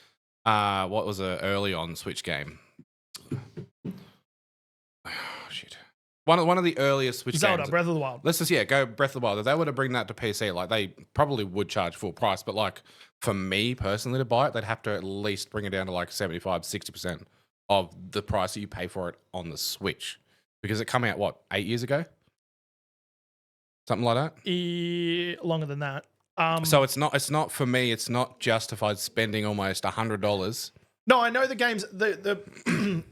what was a early on Switch game? One of the earliest Switch Zelda, games. Breath of the Wild. Let's just go Breath of the Wild. If they were to bring that to PC, like they probably would charge full price, but like for me personally to buy it, they'd have to at least bring it down to like 75-60% of the price that you pay for it on the Switch. Because it came out, what, 8 years ago? Something like that? Longer than that. So it's not for me, it's not justified spending almost $100. No, I know the games, the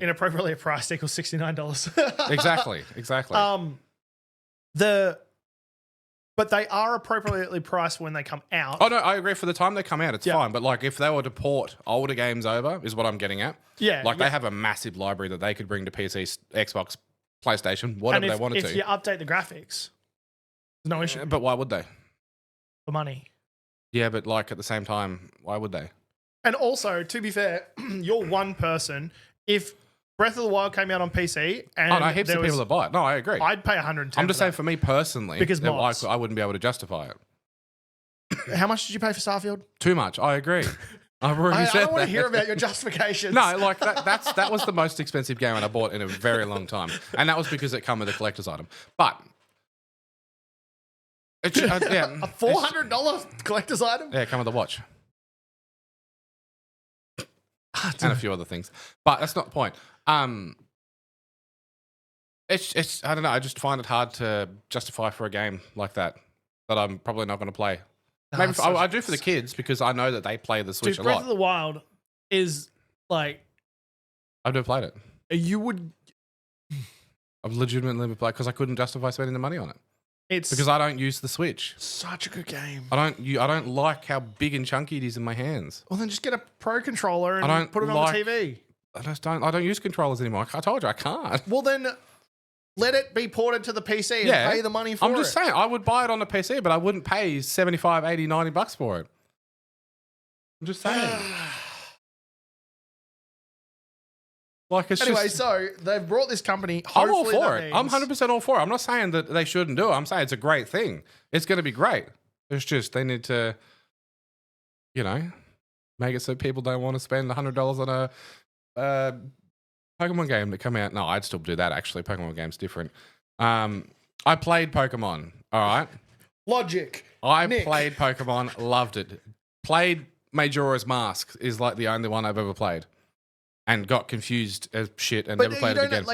inappropriately priced equals $69. Exactly. But they are appropriately priced when they come out. Oh, no, I agree. For the time they come out, it's fine. But like if they were to port older games over, is what I'm getting at. Yeah. Like they have a massive library that they could bring to PC, Xbox, PlayStation, whatever they wanted to. If you update the graphics, there's no issue. But why would they? For money. Yeah, but like at the same time, why would they? And also, to be fair, you're one person. If Breath of the Wild came out on PC and heaps of people that buy it. No, I agree. I'd pay $110. I'm just saying for me personally, because mods. I wouldn't be able to justify it. How much did you pay for Starfield? Too much. I agree. I've already said I don't want that. to hear about your justifications. No, like that was the most expensive game I bought in a very long time, and that was because it came with a collector's item. But it's a $400 collector's item. Yeah, it came with a watch. And a few other things, but that's not the point. It's I don't know. I just find it hard to justify for a game like that I'm probably not going to play. Maybe I do for the kids because I know that they play the Switch a lot. Breath of the Wild is like I've never played it. You would. I've legitimately never played because I couldn't justify spending the money on it. It's because I don't use the Switch. Such a good game. I don't like how big and chunky it is in my hands. Well, then just get a pro controller and put it on the TV. I don't use controllers anymore. I told you I can't. Well, then let it be ported to the PC and pay the money for it. I'm just saying, I would buy it on the PC, but I wouldn't pay $75, $80, $90 for it. I'm just saying. Like anyway, so they've brought this company. I'm all for it. I'm 100% all for it. I'm not saying that they shouldn't do it. I'm saying it's a great thing. It's going to be great. It's just they need to, make it so people don't want to spend $100 on a Pokemon game that come out. No, I'd still do that, actually. Pokemon game's different. I played Pokemon, all right? Logic. Played Pokemon, loved it. Played Majora's Mask is like the only one I've ever played. And got confused as shit and never played it again.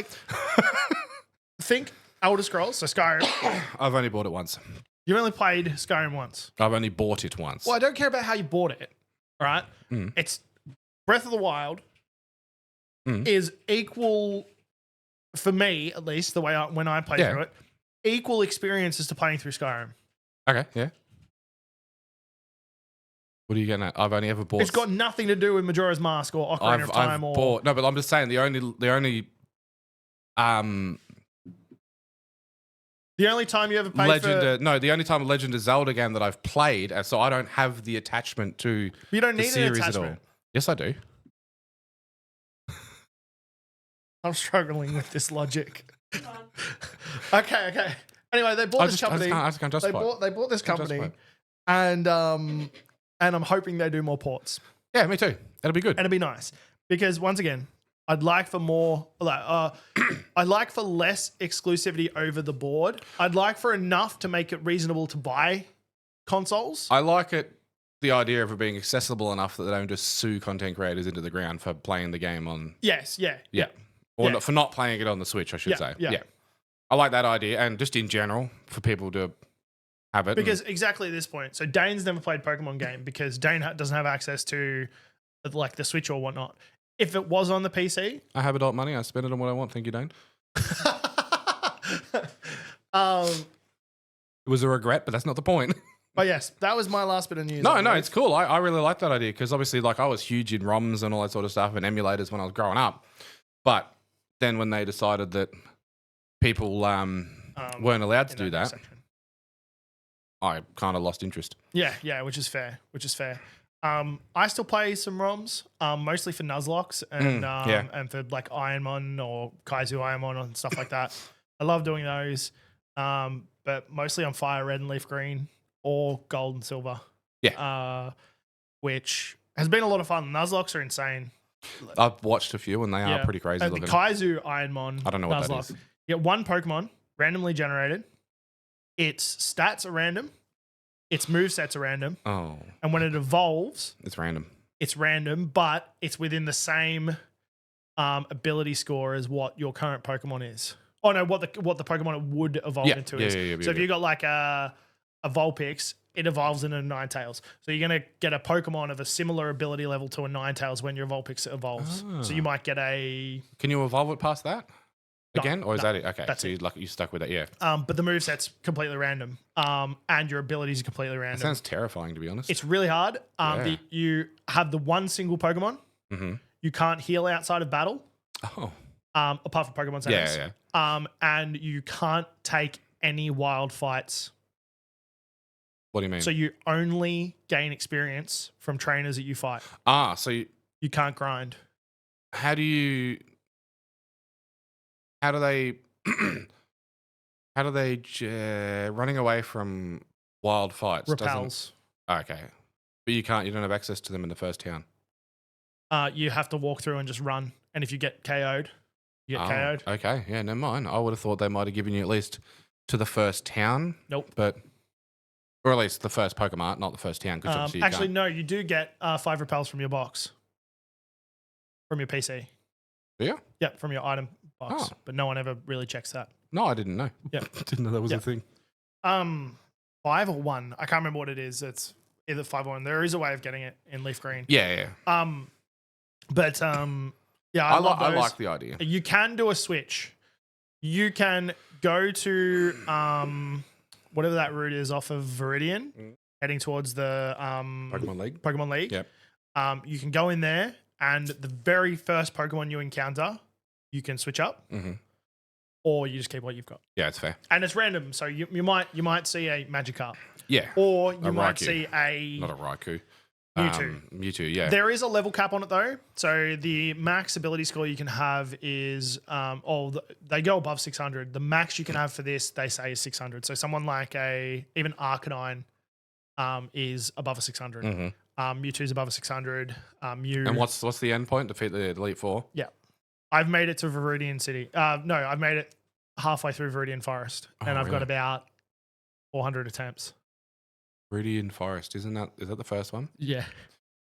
Think Elder Scrolls, so Skyrim. I've only bought it once. You only played Skyrim once. I've only bought it once. Well, I don't care about how you bought it, right? Mm. It's Breath of the Wild is equal, for me at least, the way when I play through it, equal experiences to playing through Skyrim. Okay, yeah. What are you getting at? I've only ever bought. It's got nothing to do with Majora's Mask or Ocarina of Time or. Bought, no, but I'm just saying the only time you ever played the only time a Legend of Zelda game that I've played, and so I don't have the attachment to you don't the need series an at all. attachment. Yes, I do. I'm struggling with this logic. Okay. Anyway, they bought this company. I just can't justify they bought this company, and I'm hoping they do more ports. Yeah, me too. It'll be good. And it'll be nice. Because once again, I'd like for more I'd like for less exclusivity over the board. I'd like for enough to make it reasonable to buy consoles. I like the idea of it being accessible enough that they don't just sue content creators into the ground for playing the game on Or for not playing it on the Switch, I should say. Yeah. I like that idea, and just in general, for people to have it. Because exactly at this point, so Dane's never played Pokemon game because Dane doesn't have access to like the Switch or whatnot. If it was on the PC, I have adult money. I spend it on what I want. Thank you, Dane. It was a regret, but that's not the point. But yes, that was my last bit of news. No, it's cool. I really like that idea because obviously, like, I was huge in ROMs and all that sort of stuff and emulators when I was growing up. But then when they decided that people weren't allowed to do that, I kind of lost interest. Yeah, which is fair. I still play some ROMs, mostly for Nuzlocke and for like Ironmon or Kaizu Ironmon and stuff like that. I love doing those, but mostly on Fire Red and Leaf Green or Gold and Silver. Yeah, which has been a lot of fun. Nuzlocke are insane. I've watched a few and they are pretty crazy looking. The Kaizu Ironmon, I don't know what that is. You get one Pokemon randomly generated. Its stats are random. Its movesets are random. Oh, And when it evolves, it's random. it's random, but it's within the same ability score as what your current Pokemon is. Oh no, what the Pokemon it would evolve into is. So if you got like a Vulpix, it evolves into a Ninetales. So you're gonna get a Pokemon of a similar ability level to a Ninetales when your Vulpix evolves. So you might get a. Can you evolve it past that again, or is that it? Okay, that's so it. you stuck with it, yeah. But the moveset's completely random. And your abilities are completely random. That sounds terrifying, to be honest. It's really hard. Yeah. You have the one single Pokemon. Mm-hmm. You can't heal outside of battle. Oh. Apart from Pokemon centers. Yeah. And you can't take any wild fights. What do you mean? So you only gain experience from trainers that you fight. So you can't grind. How do they running away from wild fights? Repels. Okay. But you don't have access to them in the first town. You have to walk through and just run. And if you get KO'd, you get KO'd. Okay. Yeah, never mind. I would have thought they might have given you at least to the first town. Nope. Or at least the first Pokemon, not the first town. Actually, no, you do get 5 repels from your box. From your PC. Yeah? Yeah, from your item box. Oh. But no one ever really checks that. No, I didn't know. Yeah. Didn't know that was a thing. 5 or 1. I can't remember what it is. It's either 5 or 1. There is a way of getting it in leaf green. Yeah. But yeah, I like the idea. You can do a switch. You can go to whatever that route is off of Viridian, heading towards the Pokemon League. Yep. You can go in there, and the very first Pokemon you encounter, you can switch up, or you just keep what you've got. Yeah, it's fair. And it's random, so you might see a Magikarp. Yeah. Or you might Raikou. see a Not a Raikou. Mewtwo. Yeah. There is a level cap on it though. So the max ability score you can have is they go above 600. The max you can have for this, they say, is 600. So someone like even Arcanine is above a 600. Mewtwo's above a 600. And what's the end point? Defeat the Elite Four? Yeah. I've made it to Viridian City. No, I've made it halfway through Viridian Forest. And I've got about 400 attempts. Viridian Forest, is that the first one? Yeah.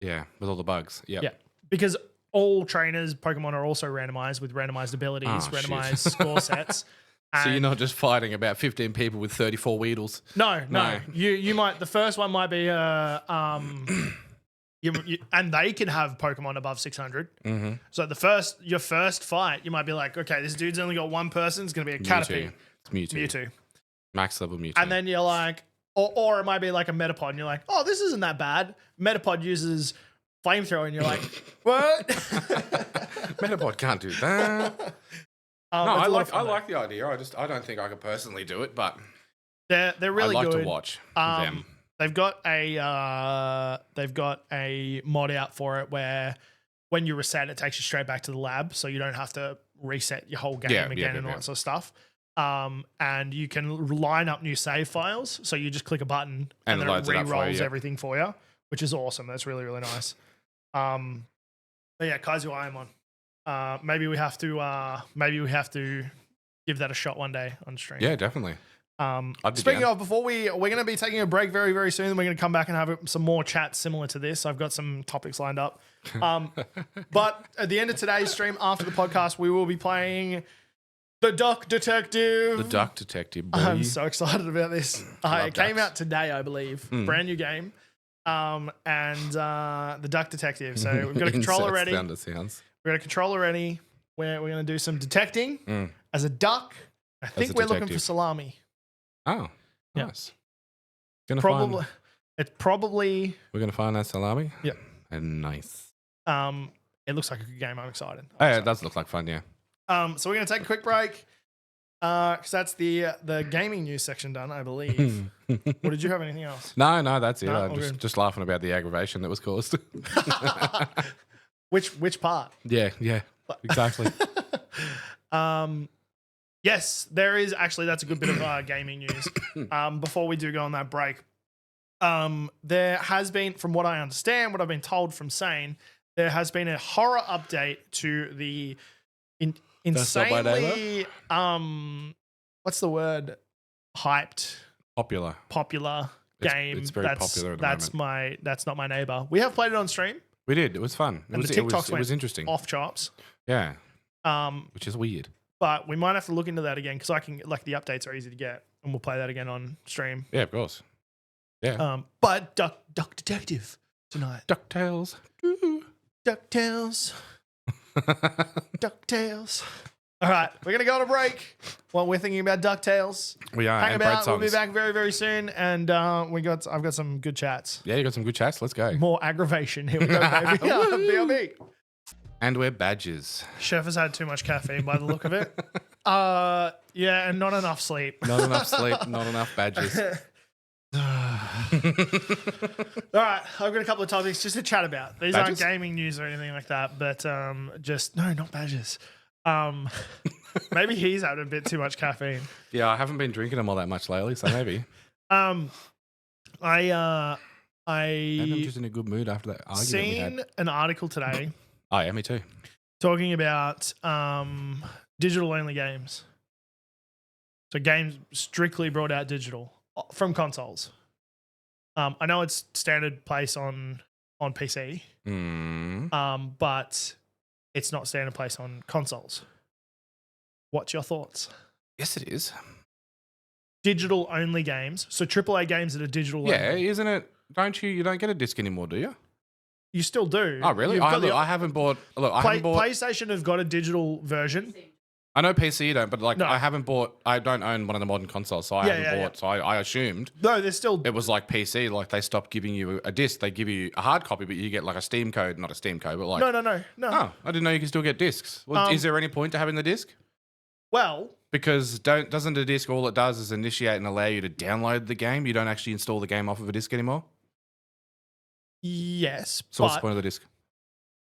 Yeah, with all the bugs. Yep. Yeah. Because all trainers, Pokemon are also randomized with randomized abilities, randomized score sets. So you're not just fighting about 15 people with 34 Weedles. No. You might, the first one might be and they can have Pokemon above 600. So your first fight, you might be like, okay, this dude's only got one person. It's going to be a Caterpie. It's Mewtwo. Max level Mewtwo. And then you're like, or it might be like a Metapod, and you're like, oh, this isn't that bad. Metapod uses flamethrower, and you're like, what? Metapod can't do that. I like the idea. I don't think I could personally do it, but they're really good. I like to watch them. They've got a mod out for it where when you reset, it takes you straight back to the lab, so you don't have to reset your whole game again and all that sort of stuff. And you can line up new save files. So you just click a button and then it re-rolls everything for you, which is awesome. That's really, really nice. But yeah, Kaizuaiamon. Maybe we have to give that a shot one day on stream. Yeah, definitely. Speaking of, before we're going to be taking a break very, very soon. We're going to come back and have some more chats similar to this. I've got some topics lined up. But at the end of today's stream, after the podcast, we will be playing The Duck Detective. The Duck Detective, boy. I'm so excited about this. It came out today, I believe. Brand new game. And The Duck Detective. So we've got a controller ready. We've got a controller ready. We're going to do some detecting as a duck. I think we're looking for salami. Oh, nice. We're going to find that salami? Yep. And nice. It looks like a good game. I'm excited. It does look like fun, yeah. So we're going to take a quick break because that's the gaming news section done, I believe. Or did you have anything else? No, that's it. No, I'm just laughing about the aggravation that was caused. Which part? Yeah, exactly. Yes, there is actually. That's a good bit of gaming news. Before we do go on that break, there has been, from what I understand, what I've been told from Sane, there has been a horror update to the That's not my neighbor. insanely what's the word? Hyped, Popular. game. It's very popular at the That's not my neighbor. We have played it on stream. We did. It was fun. And the TikToks it was interesting. off chops. Yeah. Which is weird. But we might have to look into that again because I can the updates are easy to get, and we'll play that again on stream. Yeah, of course. Yeah. But Duck Detective tonight. DuckTales. DuckTales. DuckTales. All right, we're gonna go on a break while we're thinking about DuckTales. We are. Hang and about. Bread We'll be songs. back very, very soon, and I've got some good chats. Yeah, you got some good chats. Let's go. More aggravation. Here we go, baby. BRB. And we're badges. Chef has had too much caffeine by the look of it. Yeah, and not enough sleep. Not enough sleep. Not enough badges. All right, I've got a couple of topics just to chat about. These Badges? aren't gaming news or anything like that, but no, not badges. Maybe he's had a bit too much caffeine. Yeah, I haven't been drinking them all that much lately, so maybe. Maybe Maybe I'm just in a good mood after that argument we seen had. an article today Oh, yeah, me too. talking about digital only games. So games strictly brought out digital from consoles. I know it's standard place on PC, but it's not standard place on consoles. What's your thoughts? Yes, it is. Digital only games, so AAA games that are digital Yeah, only. isn't it? You don't get a disc anymore, do you? You still do. Oh, really? You've got the- I haven't bought. Look, I haven't bought. PlayStation have got a digital version. I know PC don't, but No. I haven't bought. I don't own one of the modern consoles, so I Yeah, haven't yeah, bought. So I assumed No, they're still. it was like PC. Like they stopped giving you a disc. They give you a hard copy, but you get like a Steam code, not a Steam code, but like. No. Oh, I didn't know you could still get discs. Well, is there any point to having the disc? Well, Because doesn't a disc all it does is initiate and allow you to download the game? You don't actually install the game off of a disc anymore. yes, So what's the but point of the disc?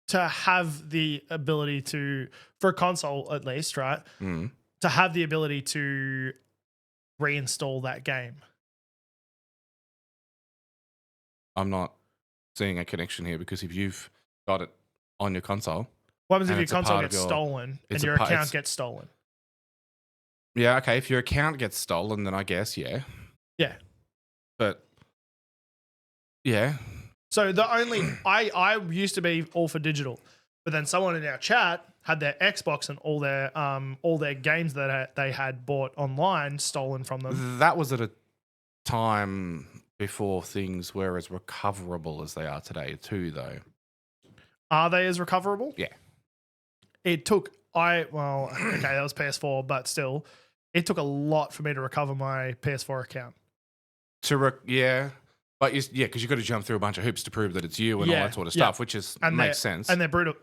to have the ability to, for a console at least, right? Mm. To have the ability to reinstall that game. I'm not seeing a connection here because if you've got it on your console, What happens if And your it's a console part of gets your- stolen and it's a your part- account it's- gets stolen? yeah, okay. If your account gets stolen, then I guess yeah. Yeah. But yeah, So the only I used to be all for digital, but then someone in our chat had their Xbox and all their games that they had bought online stolen from them. that was at a time before things were as recoverable as they are today, too. Though, Are they as recoverable? Yeah. It took okay, that was PS4, but still, it took a lot for me to recover my PS4 account. yeah, but because you got to jump through a bunch of hoops to prove that it's you and all Yeah, that sort of yeah. stuff, which And makes sense. And they're brutal.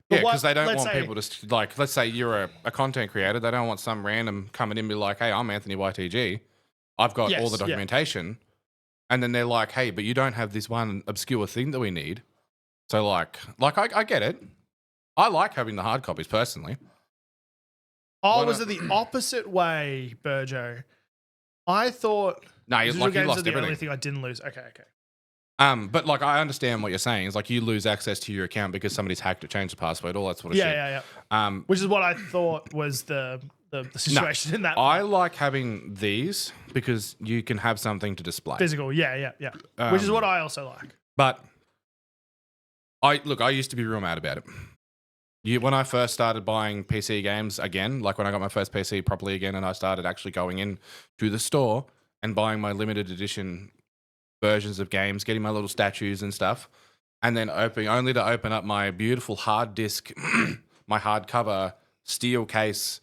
But Yeah, because they don't let's want say- people to like. Let's say you're a content creator. They don't want some random coming in and be like, "Hey, I'm Anthony YTG. I've got all Yes, the yeah. documentation," and then they're like, "Hey, but you don't have this one obscure thing that we need." So I get it. I like having the hard copies personally. Oh, Why was not? it the opposite way, Burjo? I thought No, you digital games are lost the only everything. thing I didn't lose. Okay. But like I understand what you're saying. It's like you lose access to your account because somebody's hacked it, changed the password, all that sort of shit. Yeah. Which is what I thought was the situation in that I like having these because you can have something to display. physical. Yeah. Which is what I also like. But I used to be real mad about it. When I first started buying PC games again, like when I got my first PC properly again, and I started actually going in to the store and buying my limited edition versions of games, getting my little statues and stuff, and then only to open up my beautiful hard disk, my hardcover steel case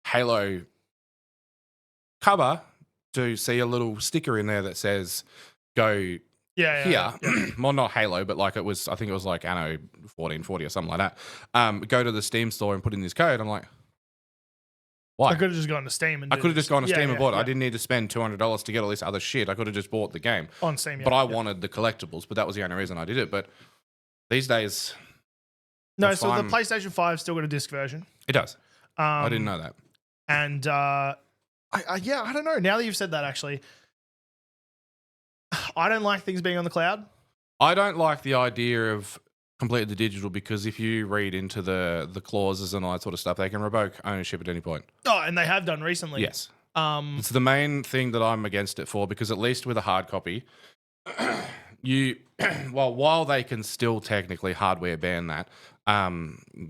Halo cover to see a little sticker in there that says "Go Yeah. here." Well, not Halo, but like I think it was like Anno 1440 or something like that. Go to the Steam store and put in this code. I'm like, why? I could have just gone to Steam and I could have just gone to Steam and bought it. yeah. I didn't need to spend $200 to get all this other shit. I could have just bought the game. on Steam. But I wanted the collectibles, but that was the only reason I did it. But these days, No, That's so the fine. PlayStation 5 still got a disc version. it does. I didn't know that. And I don't know. Now that you've said that, actually, I don't like things being on the cloud. I don't like the idea of completely the digital, because if you read into the clauses and all that sort of stuff, they can revoke ownership at any point. Oh, and they have done recently. Yes. It's the main thing that I'm against it for, because at least with a hard copy, you, well, while they can still technically hardware ban that,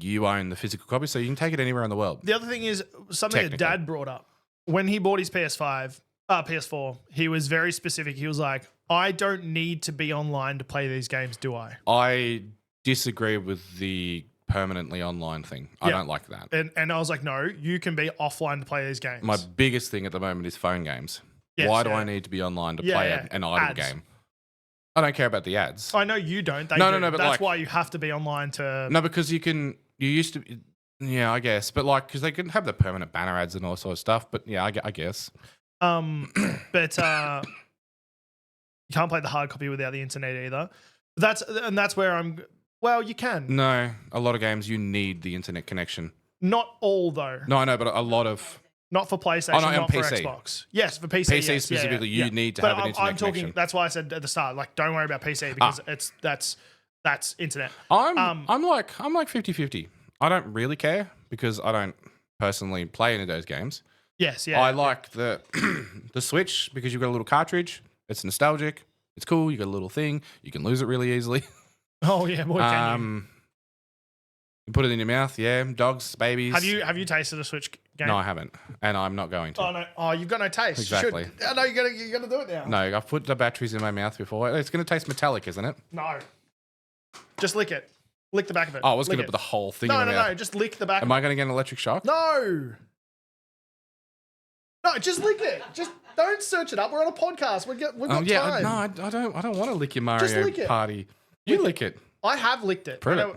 you own the physical copy, so you can take it anywhere in the world. The other thing is something that Dad brought up. When he bought his PS4, he was very specific. He was like, I don't need to be online to play these games, do I? I disagree with the permanently online thing. I don't like that. And I was like, no, you can be offline to play these games. My biggest thing at the moment is phone games. Yes, Why do I need to be online to play an idle game? I don't care about the ads. I know you don't. They no, do. but that's why you have to be online to... No, because you used to... Yeah, I guess. But like, because they can have the permanent banner ads and all sort of stuff. But yeah, I guess. But you can't play the hard copy without the internet either. That's where I'm... Well, you can. No, a lot of games you need the internet connection. Not all, though. No, I know, but a lot of... Not for PlayStation, not for PC. Xbox. Yes, for PC. PC specifically, you need to have an internet connection. That's why I said at the start, like, don't worry about PC because that's internet. I'm like 50-50. I don't really care because I don't personally play any of those games. Yes, yeah. I like the the Switch because you've got a little cartridge. It's nostalgic. It's cool. You got a little thing. You can lose it really easily. Oh yeah, boy, can you? You put it in your mouth. Yeah, dogs, babies. Have you tasted a Switch game? No, I haven't, and I'm not going to. Oh no! Oh, you've got no taste. Exactly. I know you gotta do it now. No, I've put the batteries in my mouth before. It's going to taste metallic, isn't it? No. Just lick it. Lick the back of it. Oh, I was going to put the whole thing in my mouth. No. Just lick the back. Am I going to get an electric shock? No. No, just lick it. Just don't search it up. We're on a podcast. We've got time. No, I don't want to lick your Mario lick Party. You lick it. I have licked it. Prove it.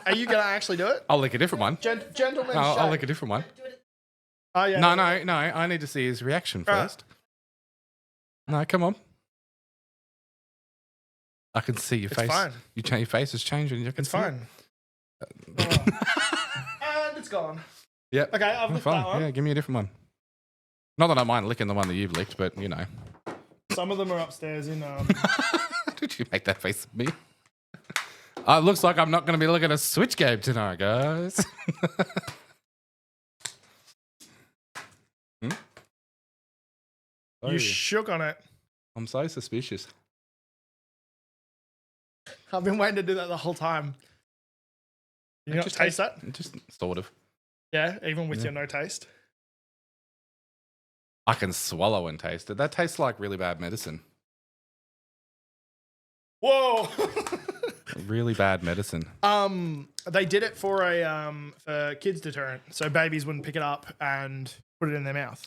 Are you going to actually do it? I'll lick a different one. Gentlemen, I'll lick a different one. Oh, yeah. No. I need to see his reaction first. No, come on. I can see your face. Fine. Your face is changing. It's fine. And it's gone. Yep. Okay, I've licked that one. Yeah, give me a different one. Not that I mind licking the one that you've licked, but you know. Some of them are upstairs in. Did you make that face at me? It looks like I'm not going to be looking at a Switch game tonight, guys. You shook on it. I'm so suspicious. I've been waiting to do that the whole time. You not taste that? Just sort of. Yeah, even with your no taste. I can swallow and taste it. That tastes like really bad medicine. Whoa. Really bad medicine. They did it for for kids deterrent, so babies wouldn't pick it up and put it in their mouth.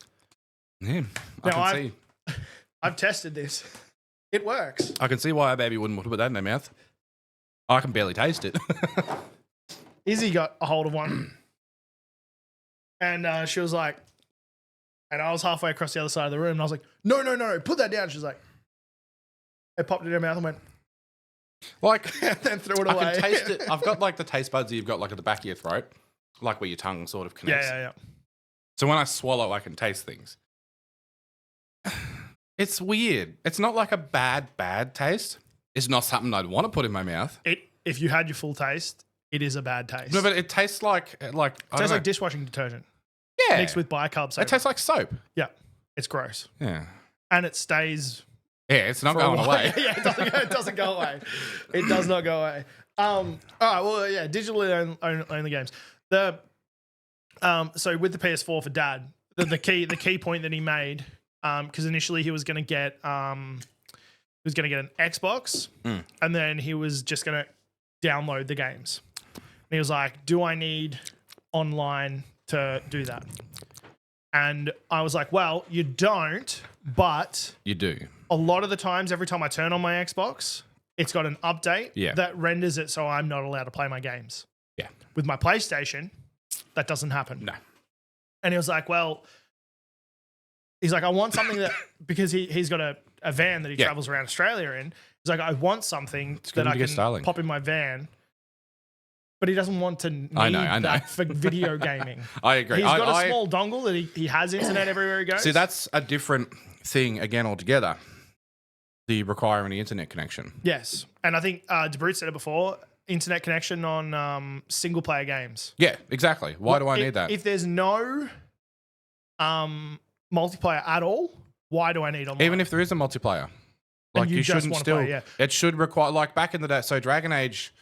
Yeah, I can see. I've tested this. It works. I can see why a baby wouldn't want to put that in their mouth. I can barely taste it. Izzy got a hold of one, and she was like, and I was halfway across the other side of the room, and I was like, no, put that down. She's like, it popped it in her mouth and went, like, and then threw it away. I can taste it. I've got like the taste buds that you've got like at the back of your throat, like where your tongue sort of connects. Yeah. So when I swallow, I can taste things. It's weird. It's not like a bad taste. It's not something I'd want to put in my mouth. If you had your full taste, it is a bad taste. No, but it tastes like it tastes like dishwashing detergent. Yeah, mixed with bicarb soda. It tastes like soap. Yeah, it's gross. Yeah, and it stays. Yeah, it's not going away. Yeah, it doesn't go away. It does not go away. All right, well, yeah, digitally only games. So with the PS4 for Dad, the key point that he made, because initially he was going to get an Xbox, and then he was just going to download the games. And he was like, "Do I need online to do that?" And I was like, "Well, you don't, but you do." A lot of the times, every time I turn on my Xbox, it's got an update that renders it so I'm not allowed to play my games. Yeah. With my PlayStation, that doesn't happen. No. And he was like, well, he's like, I want something that, because he's got a van that he travels around Australia in. He's like, I want something that I can pop in my van. But he doesn't want to need that for video gaming. I agree. He's got a small dongle that he has internet everywhere he goes. See, that's a different thing again altogether. the require any internet connection. Yes, and I think DeBrute said it before. Internet connection on single player games. Yeah, exactly. Why do I need that? If there's no multiplayer at all, why do I need online? Even if there is a multiplayer, And like you you just shouldn't wanna still. play, yeah. It should require, like back in the day. So Dragon Age,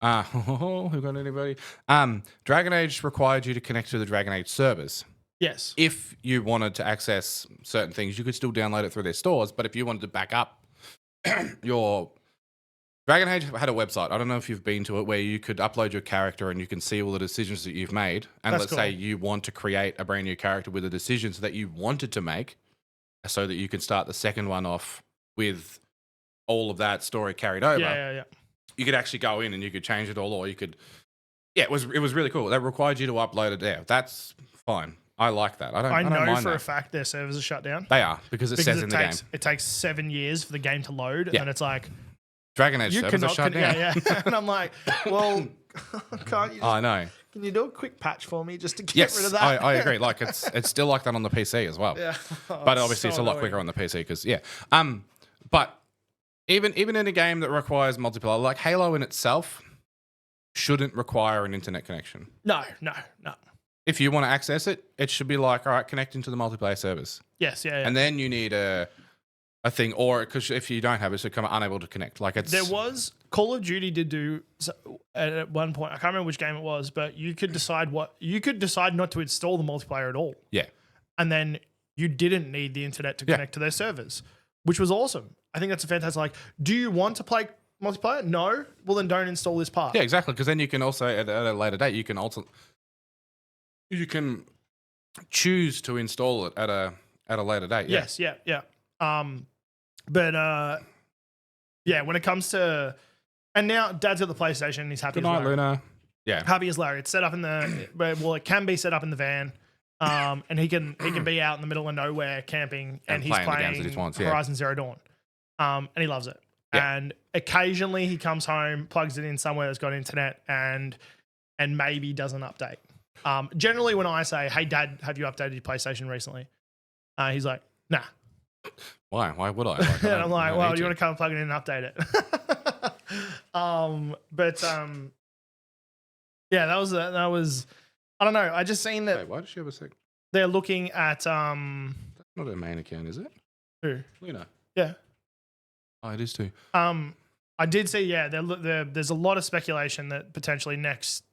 who got anybody? Dragon Age required you to connect to the Dragon Age servers. Yes. If you wanted to access certain things, you could still download it through their stores. But if you wanted to back up your Dragon Age had a website. I don't know if you've been to it, where you could upload your character and you can see all the decisions that you've made. And That's let's say cool. you want to create a brand new character with the decisions that you wanted to make, so that you can start the second one off with all of that story carried over. Yeah. You could actually go in and you could change it all, or you could. Yeah, it was really cool. That required you to upload it there. That's fine. I like that. I don't know mind for that. a fact their servers are shut down. They are, because it says in the game. It takes 7 years for the game to load, Yeah. and it's like Dragon Age servers are shut down. Yeah. And I'm like, well, can't you? I know. Can you do a quick patch for me just to get Yes, rid of that? I agree. Like it's still like that on the PC as well. Yeah. But obviously it's a lot quicker on the PC because but even in a game that requires multiplayer, like Halo in itself shouldn't require an internet connection. No. If you want to access it, it should be like, all right, connect into the multiplayer servers. Yes, yeah. And then you need a thing, or because if you don't have it, it's become unable to connect. Like it's There was Call of Duty did do at one point. I can't remember which game it was, but you could decide not to install the multiplayer at all, yeah. and then you didn't need the internet to connect to their servers, which was awesome. I think that's a fantastic. Like, do you want to play multiplayer? No. Well, then don't install this part. Yeah, exactly. Because then you can also at a later date you can choose to install it at a later date. Yeah. Yes. Yeah. But when it comes to, and now Dad's got the PlayStation and he's happy. Good as night, Larry. Luna. Yeah. Happy as Larry. It's set up in the it can be set up in the van. And he can be out in the middle of nowhere camping, and he's playing the games playing that he wants, yeah. Horizon Zero Dawn. And he loves it. Yeah. And occasionally he comes home, plugs it in somewhere that's got internet, and maybe does an update. Generally, when I say, "Hey, Dad, have you updated your PlayStation recently?" He's like, "Nah." Why? Why would I? Like, And I'm like, "Well, do you want to come plug it in and update it?" Yeah, that was. I don't know. I just seen that Wait, why does she have a sec? they're looking at That's not her main account, is it? Who? Luna. Yeah. Oh, it is too. I did see, there's a lot of speculation that potentially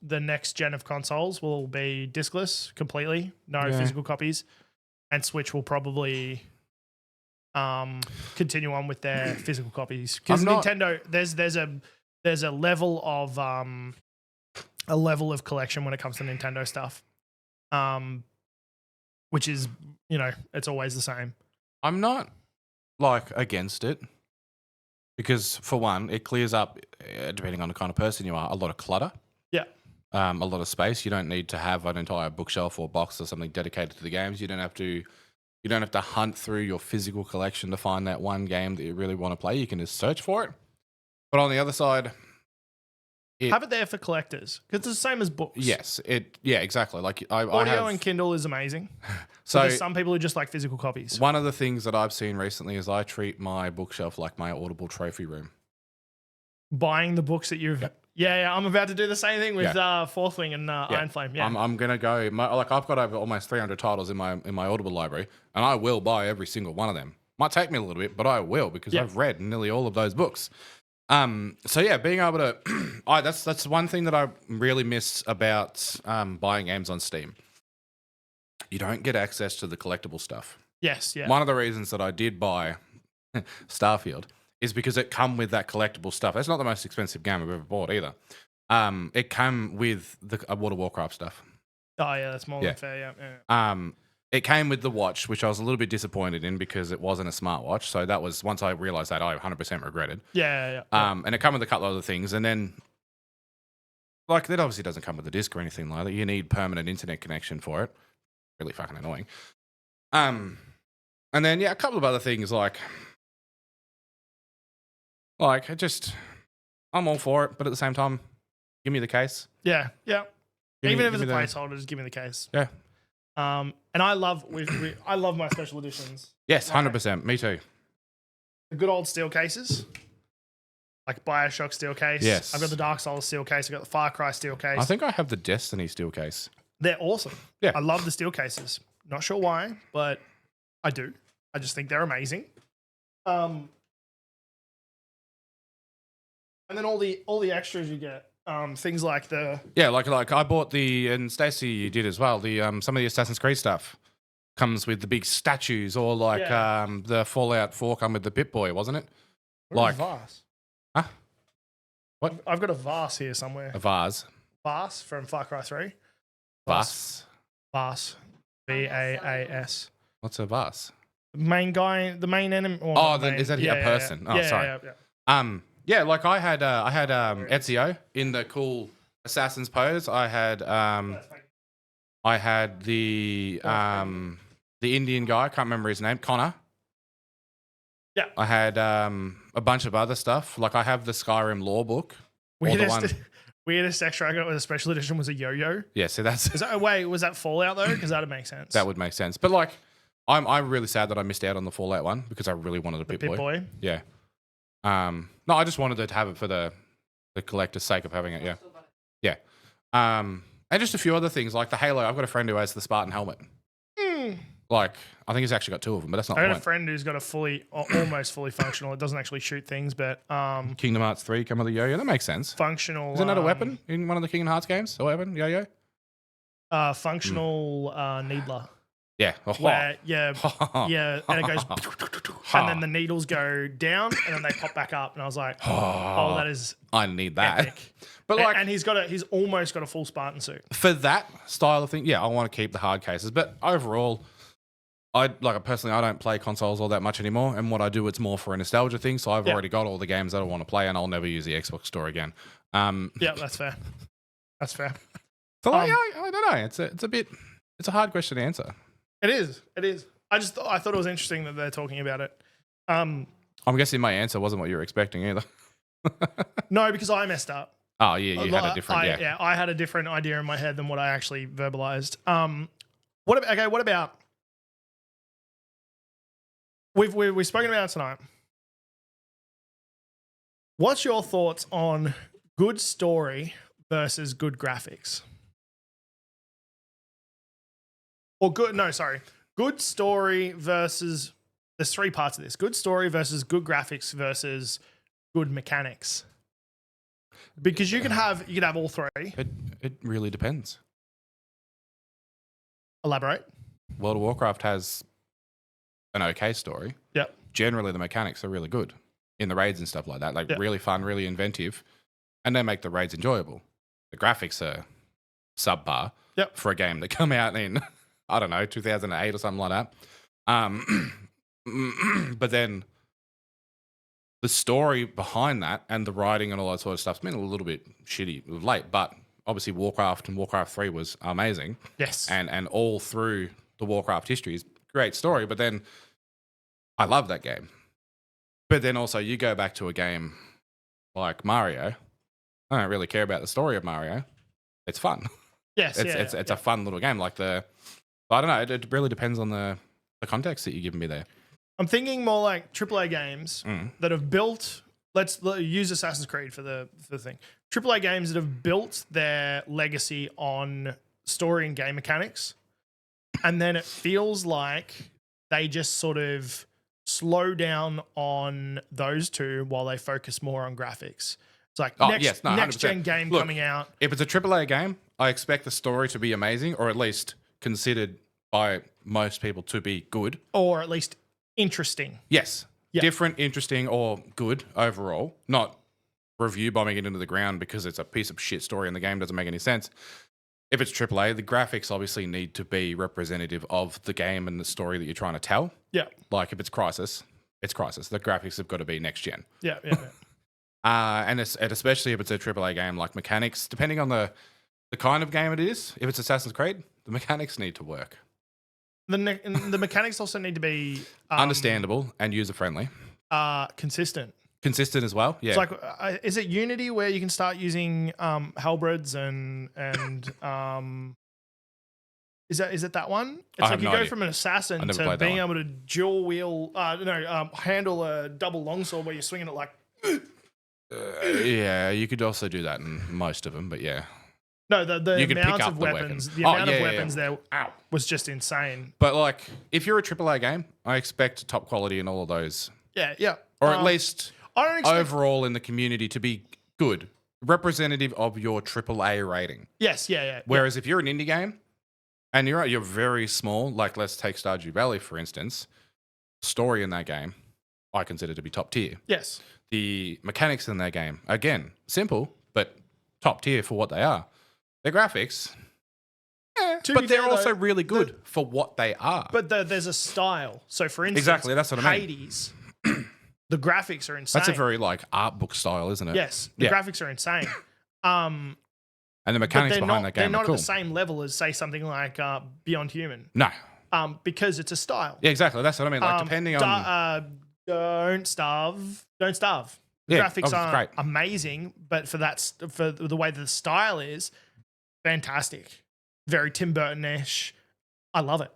the next gen of consoles will be discless completely, no physical copies, and Switch will probably continue on with their physical copies, because Nintendo there's a level of collection when it comes to Nintendo stuff, which is it's always the same. I'm not like against it. Because for one, it clears up, depending on the kind of person you are, a lot of clutter. Yeah. A lot of space. You don't need to have an entire bookshelf or box or something dedicated to the games. You don't have to hunt through your physical collection to find that one game that you really want to play. You can just search for it. But on the other side, have it there for collectors, because it's the same as books. Yes, exactly. Like audio and Kindle is amazing. So there's some people who just like physical copies. One of the things that I've seen recently is I treat my bookshelf like my Audible trophy room. Buying the books that you've, I'm about to do the same thing with Fourth Wing and Iron Flame. Yeah, I'm gonna go. I've got over almost 300 titles in my Audible library, and I will buy every single one of them. Might take me a little bit, but I will, because I've read nearly all of those books. So yeah, being able to, that's one thing that I really miss about buying games on Steam. You don't get access to the collectible stuff. Yes, yeah. One of the reasons that I did buy Starfield is because it come with that collectible stuff. It's not the most expensive game I've ever bought either. It came with the World of Warcraft stuff. Oh yeah, that's more than fair. Yeah. It came with the watch, which I was a little bit disappointed in because it wasn't a smartwatch. So that was, once I realized that, I 100% regretted. Yeah. And it came with a couple of other things. And then, like, that obviously doesn't come with a disc or anything like that. You need permanent internet connection for it. Really fucking annoying. And then, a couple of other things like I'm all for it, but at the same time, give me the case. Yeah. Even if it's a the placeholder, just give me the case. Yeah. And I love I love my special editions. Yes, 100%. Me too. the good old steel cases, like Bioshock steel case. Yes. I've got the Dark Souls steel case. I've got the Far Cry steel case. I think I have the Destiny steel case. They're awesome. Yeah. I love the steel cases. Not sure why, but I do. I just think they're amazing. And then all the extras you get. Things like the like I bought and Stacey you did as well. The some of the Assassin's Creed stuff comes with the big statues, or like the Fallout 4 come with the Pip-Boy, wasn't it? Where's Vase? Huh? What? I've got a Vase here somewhere. A vase. Vase from Far Cry 3. Vase. Vase. VAAS. What's a vase? The main guy, the main enemy. Is that a person? Oh, sorry. Yeah, like I had Ezio in the cool assassin's pose. I had the Indian guy, I can't remember his name, Connor. Yeah. I had a bunch of other stuff. Like I have the Skyrim lore book. Weirdest extra I got with a special edition was a yo-yo. Yeah, so that's wait, was that Fallout though? Because that'd make sense. That would make sense. But like I'm really sad that I missed out on the Fallout one because I really wanted a Pip-Boy. Yeah. No, I just wanted to have it for the collector's sake of having it. Yeah. Yeah. And just a few other things like the Halo. I've got a friend who has the Spartan helmet. Like, I think he's actually got two of them, but that's not the I point. got a friend who's got a almost fully functional. It doesn't actually shoot things, but Kingdom Hearts 3 come with a yo-yo. That makes sense. Functional. Isn't that a weapon in one of the Kingdom Hearts games? A weapon, yo-yo. Functional needler. Yeah. Where, yeah, and it goes, and then the needles go down, and then they pop back up, and I was like, oh, that is I need that. epic. But like, and he's almost got a full Spartan suit. For that style of thing, yeah, I want to keep the hard cases. But overall, I don't play consoles all that much anymore, and what I do, it's more for a nostalgia thing. So I've already got all the games that I want to play, and I'll never use the Xbox store again. Yeah, that's fair. That's fair. So like, I don't know. It's a hard question to answer. It is. I thought it was interesting that they're talking about it. I'm guessing my answer wasn't what you were expecting either. No, because I messed up. Oh yeah, you had a different. I had a different idea in my head than what I actually verbalized. What about? We've spoken about it tonight. What's your thoughts on good story versus good graphics? Or good story versus, there's three parts of this. Good story versus good graphics versus good mechanics. Because you could have all three. It really depends. Elaborate. World of Warcraft has an okay story. Yep. Generally the mechanics are really good in the raids and stuff like that. Like really fun, really inventive, and they make the raids enjoyable. The graphics are subpar for a game that come out in I don't know, 2008 or something like that. But then the story behind that and the writing and all that sort of stuff's been a little bit shitty of late. But obviously Warcraft and Warcraft 3 was amazing. Yes. And all through the Warcraft history is great story. But then I love that game. But then also you go back to a game like Mario. I don't really care about the story of Mario. It's fun. Yes. It's a fun little game. Like I don't know. It really depends on the context that you're giving me there. I'm thinking more like AAA games that have built. Let's use Assassin's Creed for the thing. AAA games that have built their legacy on story and game mechanics, and then it feels like they just sort of slow down on those two while they focus more on graphics. It's like next gen game coming out. If it's a AAA game, I expect the story to be amazing, or at least considered by most people to be good. Or at least interesting. Yes. Yep. Different, interesting, or good overall. Not review bombing it into the ground because it's a piece of shit story and the game doesn't make any sense. If it's AAA, the graphics obviously need to be representative of the game and the story that you're trying to tell. Yeah. Like if it's Crisis, it's Crisis. The graphics have got to be next gen. Yeah. And especially if it's a AAA game, like mechanics, depending on the kind of game it is. If it's Assassin's Creed, the mechanics need to work. The mechanics also need to be understandable and user friendly. Consistent. Consistent as well. Yeah. It's like, is it Unity where you can start using halberds and Is it that one? I It's have like you no go idea. from an assassin never to played that being one. able to dual wheel, handle a double longsword where you're swinging it like. Yeah, you could also do that in most of them, but yeah. No, the You could pick amount up of the weapons, weapon. the Oh, amount yeah, of yeah, weapons yeah. there Ow. was just insane. But like, if you're a AAA game, I expect top quality in all of those, Yeah, yeah. or at least I don't expect. overall in the community to be good, representative of your AAA rating. Yes, yeah. Whereas if you're an indie game and you're very small, like let's take Stardew Valley for instance, story in that game I consider to be top tier. Yes. The mechanics in that game, again, simple but top tier for what they are. The graphics, To but be they're fair, also though, really good for what they are. But there's a style. So for instance, Exactly, that's what I mean. Hades, the graphics are insane. That's a very like art book style, isn't it? yes. The graphics are insane. And the But mechanics they're behind not. that They're game not are cool. at the same level as say something like Beyond Human. No. Because it's a style. Yeah, exactly. That's what I mean. Like depending on Don't starve. Don't starve. The Yeah, graphics oh, are great. amazing, but for the way the style is, fantastic. Very Tim Burton-ish. I love it.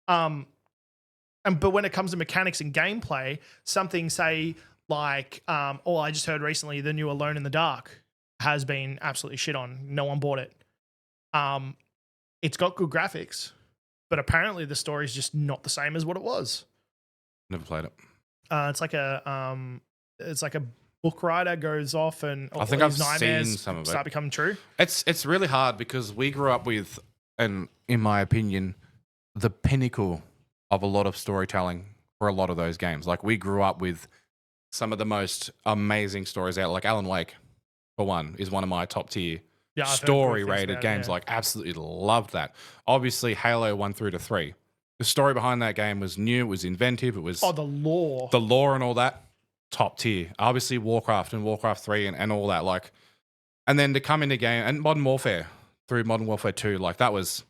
But when it comes to mechanics and gameplay, something say like, I just heard recently the new Alone in the Dark has been absolutely shit on. No one bought it. It's got good graphics, but apparently the story is just not the same as what it was. Never played it. It's like a book writer goes off and I think all I've these nightmares seen some of it. start becoming true. It's really hard because we grew up with, and in my opinion, the pinnacle of a lot of storytelling for a lot of those games. Like we grew up with some of the most amazing stories out. Like Alan Wake, for one, is one of my top tier Yeah, I've heard good story things rated about it, games. yeah. Like absolutely loved that. Obviously, Halo 1 through to 3. The story behind that game was new. It was inventive. It was The lore. the lore and all that. Top tier. Obviously, Warcraft and Warcraft 3 and all that. Like, and then to come into game and Modern Warfare through Modern Warfare 2, like that was,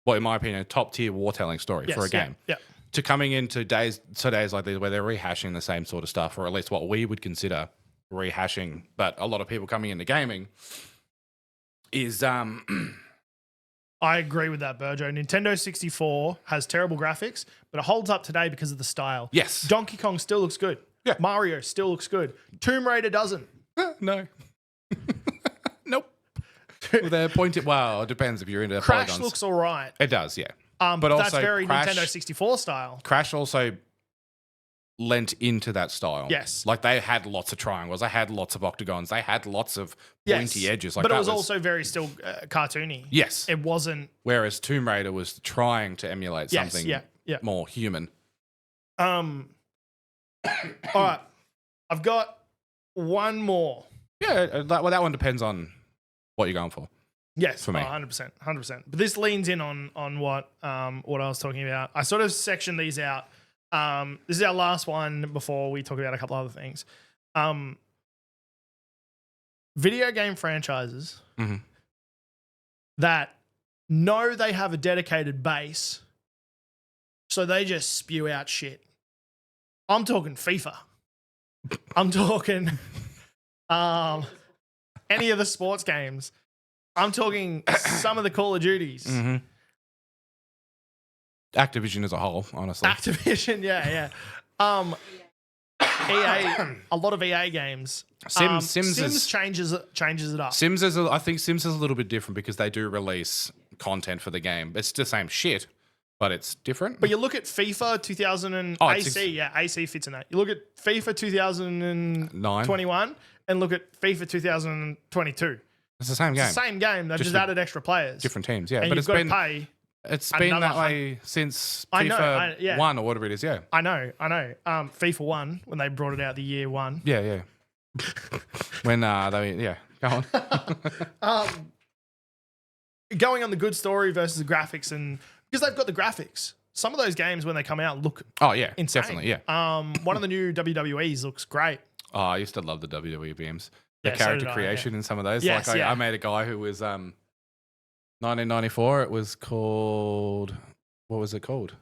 well, in my opinion, a top tier wartelling story for a game. Yeah. To coming into days like these where they're rehashing the same sort of stuff, or at least what we would consider rehashing, but a lot of people coming into gaming is I agree with that, Burjo. Nintendo 64 has terrible graphics, but it holds up today because of the style. yes. Donkey Kong still looks good. Yeah. Mario still looks good. Tomb Raider doesn't. No. Nope. Well, they're pointed. Well, it depends if you're into Crash polygons. looks all right. It does, yeah. But that's also very Crash- Nintendo 64 style. Crash also lent into that style. Yes. Like they had lots of triangles. They had lots of octagons. They had lots of pointy Yes. edges. Like but it that was also very still cartoony. yes. It wasn't. Whereas Tomb Raider was trying to emulate Yes, something yeah. more human. All right. I've got one more. Yeah, that one depends on what you're going for. Yes, For me. 100%, 100%. But this leans in on what I was talking about. I sort of sectioned these out. This is our last one before we talk about a couple other things. Video game franchises Mhm. that know they have a dedicated base, so they just spew out shit. I'm talking FIFA. I'm talking any of the sports games. I'm talking some of the Call of Duties. Mm-hmm. Activision as a whole, honestly. Activision, yeah. EA, a lot of EA games. Sims changes it up. I think Sims is a little bit different because they do release content for the game. It's the same shit, but it's different. But you look at FIFA 2000 and AC, AC fits in that. You look at FIFA 2021 and look at FIFA 2022. It's the same game. It's the same game. They've just added extra players. Different teams, yeah. And But you've got to pay. it's been another that way since I know, FIFA 1 or whatever it is, yeah. I know. FIFA 1, when they brought it out the year 1. Yeah. When go on. Going on the good story versus the graphics, and because they've got the graphics. Some of those games when they come out look Oh yeah, insane. definitely, yeah. One of the new WWEs looks great. Oh, I used to love the WWE games. The Yeah, so character did I, creation in some of those. Yes, like yeah. I made a guy who was 1994. It was called, what was it called?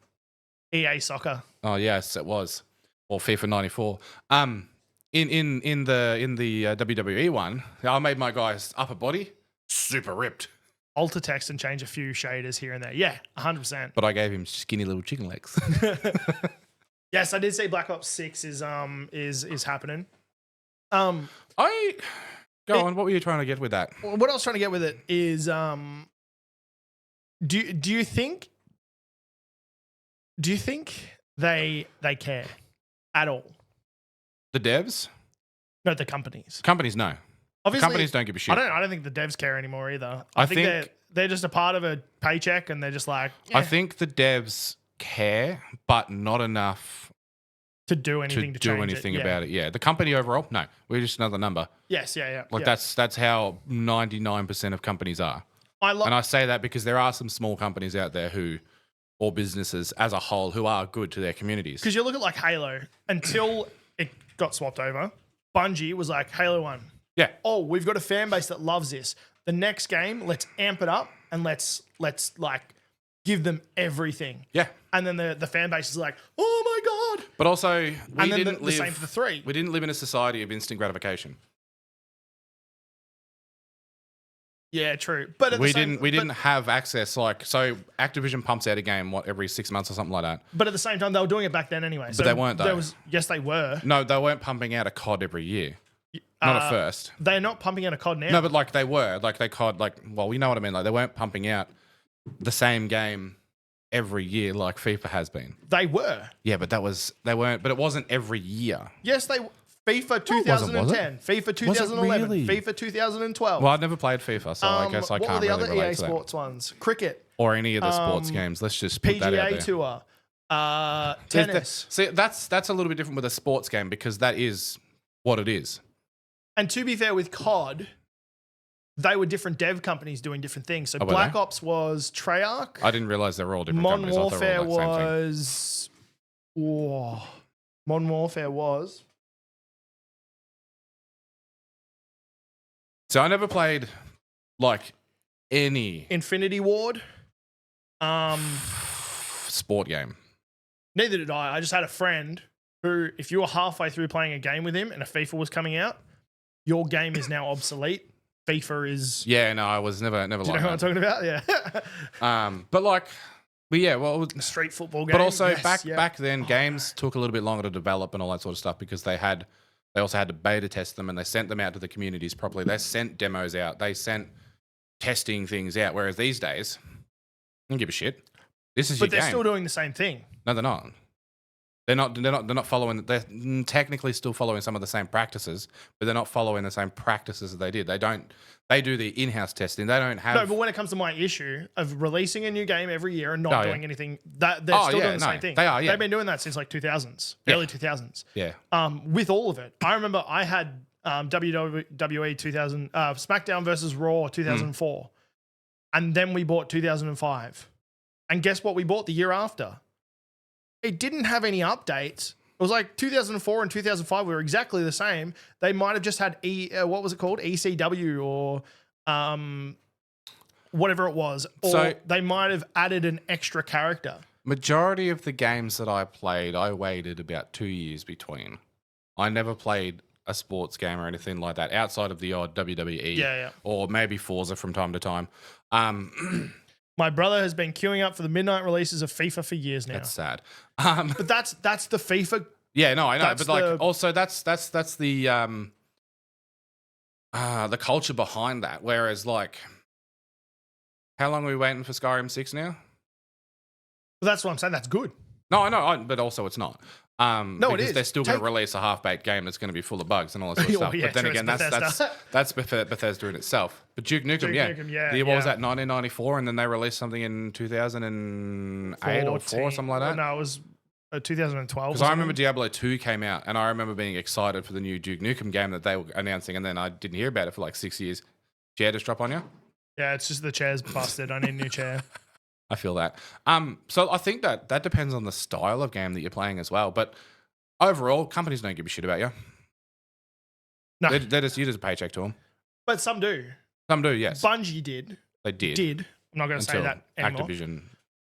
EA Soccer. Oh yes, it was. Or FIFA 94. In the WWE one, I made my guy's upper body super ripped. alter text and change a few shaders here and there. Yeah, 100%. But I gave him skinny little chicken legs. Yes, I did say Black Ops 6 is happening. Go on. What were you trying to get with that? What I was trying to get with it is, do you think they care at all? The devs? No, the companies. Companies, no. Obviously, Companies don't give a shit. I don't think the devs care anymore either. I I think think they're just a part of a paycheck, and they're just like, I think the devs care, but not enough to do anything to do change anything it. about it. Yeah, the company overall, no, we're just another number. Yes, yeah. Like that's how 99% of companies are. And I say that because there are some small companies out there or businesses as a whole, who are good to their communities. Because you look at like Halo, until it got swapped over, Bungie was like, Halo 1. Yeah. Oh, we've got a fan base that loves this. The next game, let's amp it up and let's like give them everything. Yeah. And then the fan base is like, oh my God. But also, we didn't live, the same for the 3. We didn't live in a society of instant gratification. Yeah, true. But we didn't have access. So Activision pumps out a game every 6 months or something like that. But at the same time, they were doing it back then anyway. But they weren't though. Yes, they were. No, they weren't pumping out a COD every year. Not at first. They're not pumping out a COD now. No, but like they were. Like they COD. Well, you know what I mean. Like they weren't pumping out the same game every year like FIFA has been. They were. Yeah, but they weren't. But it wasn't every year. Yes, FIFA 2010, FIFA 2011, really? FIFA 2012. Well, I've never played FIFA, so I guess I can't really relate to that. What were the other EA Sports ones? Cricket. Or any of the sports games. Let's just put that out there. PGA Tour. Tennis. See, that's a little bit different with a sports game because that is what it is. And to be fair, with COD, they were different dev companies doing different things. So were Black they? Ops was Treyarch. I didn't realize they were all different Modern companies. I thought they Warfare were all like the same thing. was... Modern Warfare was... So I never played like any Infinity Ward. sport game. Neither did I. I just had a friend who, if you were halfway through playing a game with him and a FIFA was coming out, your game is now obsolete. FIFA is... Yeah, no, I was never Do like you know what I'm talking about? Yeah. But yeah, well, a street football game. but also Yes, back then, games took a little bit longer to develop and all that sort of stuff because they also had to beta test them and they sent them out to the communities properly. They sent demos out. They sent testing things out. Whereas these days, I don't give a shit. This is your game. But they're still doing the same thing. No, they're not. They're not following. They're technically still following some of the same practices, but they're not following the same practices that they did. They do the in-house testing. They don't have. No, but when it comes to my issue of releasing a new game every year and not doing anything, they're still doing the same thing. They are. Yeah. They've been doing that since like 2000s, early 2000s. Yeah. With all of it, I remember I had WWE 2000, SmackDown versus Raw 2004, and then we bought 2005, and guess what? We bought the year after. It didn't have any updates. It was like 2004 and 2005 were exactly the same. They might have just had what was it called? ECW or whatever it was. Or So- they might have added an extra character. Majority of the games that I played, I waited about 2 years between. I never played a sports game or anything like that outside of the odd WWE. Yeah. Or maybe Forza from time to time. My brother has been queuing up for the midnight releases of FIFA for years now. That's sad. But that's the FIFA. Yeah, no, I know, That's but like the- also that's the culture behind that. Whereas like, how long are we waiting for Skyrim 6 now? But that's what I'm saying. That's good. No, I know, but also it's not. No, it because is. they're still going to release a half-baked game that's going to be full of bugs and all that sort of Well, stuff. yeah, but then true, again, it's that's Bethesda in itself. But Duke Nukem, what was that, 1994, and then they released something in 2008 or 4 or something like that? No, it was 2012. Because I remember Diablo 2 came out, and I remember being excited for the new Duke Nukem game that they were announcing, and then I didn't hear about it for like 6 years. Chair just drop on you? Yeah, it's just the chair's busted. I need a new chair. I feel that. So I think that depends on the style of game that you're playing as well. But overall, companies don't give a shit about you. No. They're just, you just a paycheck to them. But some do. Some do, yes. Bungie did. They did. I'm not going to say Until that anymore. Activision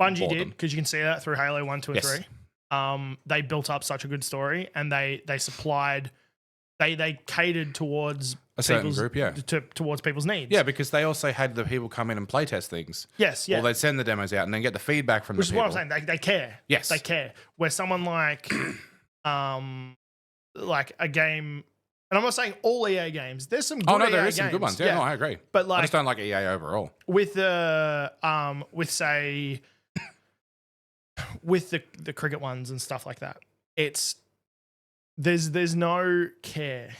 Bungie bought did, them. because you can see that through Halo 1, 2, and Yes. 3. They built up such a good story, and they supplied... They catered towards a certain people's group, yeah. towards people's needs. Yeah, because they also had the people come in and playtest things. Yes, yeah. Or they'd send the demos out and then get the feedback from Which the is people. what I'm saying. They care. Yes. They care. Where someone like a game, and I'm not saying all EA games. There's some good there EA is some good games. ones. Yeah, no, I agree. But I just don't like EA overall. With the with the cricket ones and stuff like that, it's there's no care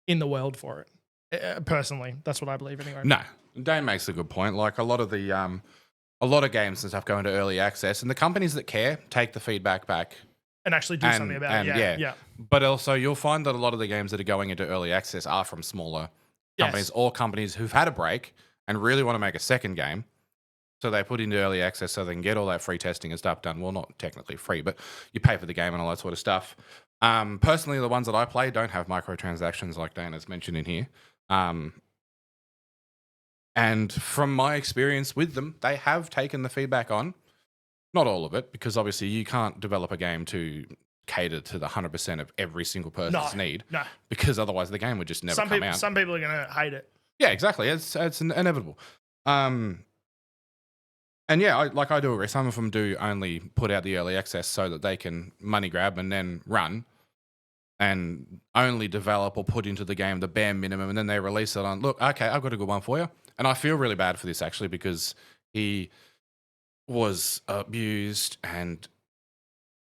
in the world for it. Personally, that's what I believe anyway. No, Dane makes a good point. Like a lot of games and stuff go into early access, and the companies that care take the feedback back and actually do something about it. Yeah. But also, you'll find that a lot of the games that are going into early access are from smaller companies or companies who've had a break and really want to make a second game. So they put into early access so they can get all that free testing and stuff done. Well, not technically free, but you pay for the game and all that sort of stuff. Personally, the ones that I play don't have microtransactions like Dana's mentioned in here. And from my experience with them, they have taken the feedback on. Not all of it, because obviously you can't develop a game to cater to the 100% of every single person's need. No. Because otherwise the game would just never come out. Some people are going to hate it. Yeah, exactly. It's inevitable. And yeah, I do agree. Some of them do only put out the early access so that they can money grab and then run and only develop or put into the game the bare minimum, and then they release it on, look, okay, I've got a good one for you. And I feel really bad for this, actually, because he was abused and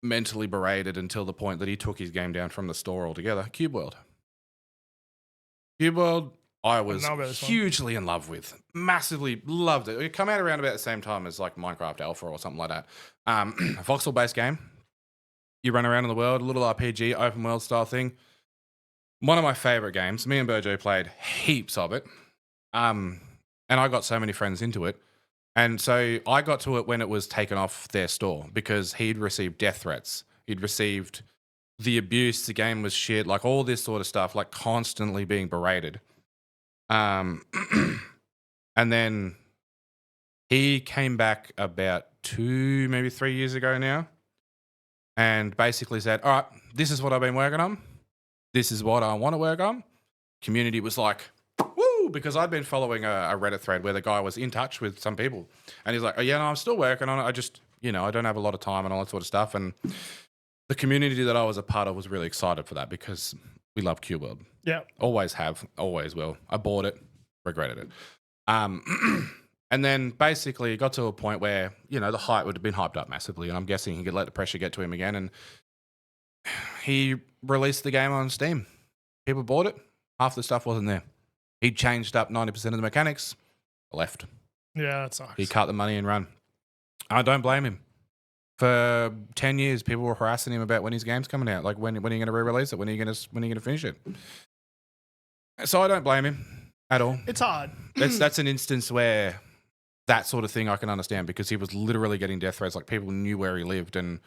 mentally berated until the point that he took his game down from the store altogether. Cube World, I was hugely in love with. Massively loved it. It came out around about the same time as like Minecraft Alpha or something like that. A voxel-based game. You run around in the world, a little RPG, open world style thing. One of my favorite games. Me and Burjo played heaps of it. And I got so many friends into it. And so I got to it when it was taken off their store because he'd received death threats. He'd received the abuse. The game was shit, like all this sort of stuff, like constantly being berated. And then he came back about 2, maybe 3 years ago now and basically said, all right, this is what I've been working on. This is what I want to work on. Community was like, woo, because I'd been following a Reddit thread where the guy was in touch with some people and he's like, oh yeah, no, I'm still working on it. I just, I don't have a lot of time and all that sort of stuff. And the community that I was a part of was really excited for that because we love Cube World. Yeah. Always have, always will. I bought it, regretted it. And then basically it got to a point where, the hype would have been hyped up massively, and I'm guessing he could let the pressure get to him again. And he released the game on Steam. People bought it. Half the stuff wasn't there. He changed up 90% of the mechanics, left. Yeah, that sucks. He cut the money and ran. I don't blame him. For 10 years, people were harassing him about when his game's coming out. Like, when are you going to re-release it? When are you going to finish it? So I don't blame him at all. It's hard. That's an instance where that sort of thing I can understand because he was literally getting death threats. Like, people knew where he lived, and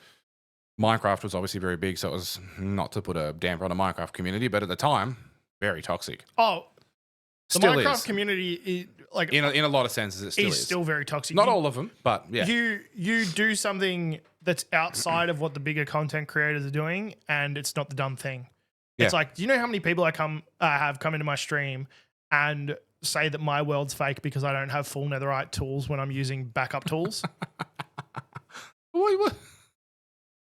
Minecraft was obviously very big, so it was not to put a damper on the Minecraft community, but at the time, very toxic. Oh, the still Minecraft is. community, in a lot of senses, it still is. Still very toxic. Not all of them, but yeah. You do something that's outside of what the bigger content creators are doing, and it's not the dumb thing. Yeah. It's like, do you know how many people I have come into my stream and say that my world's fake because I don't have full netherite tools when I'm using backup tools? What?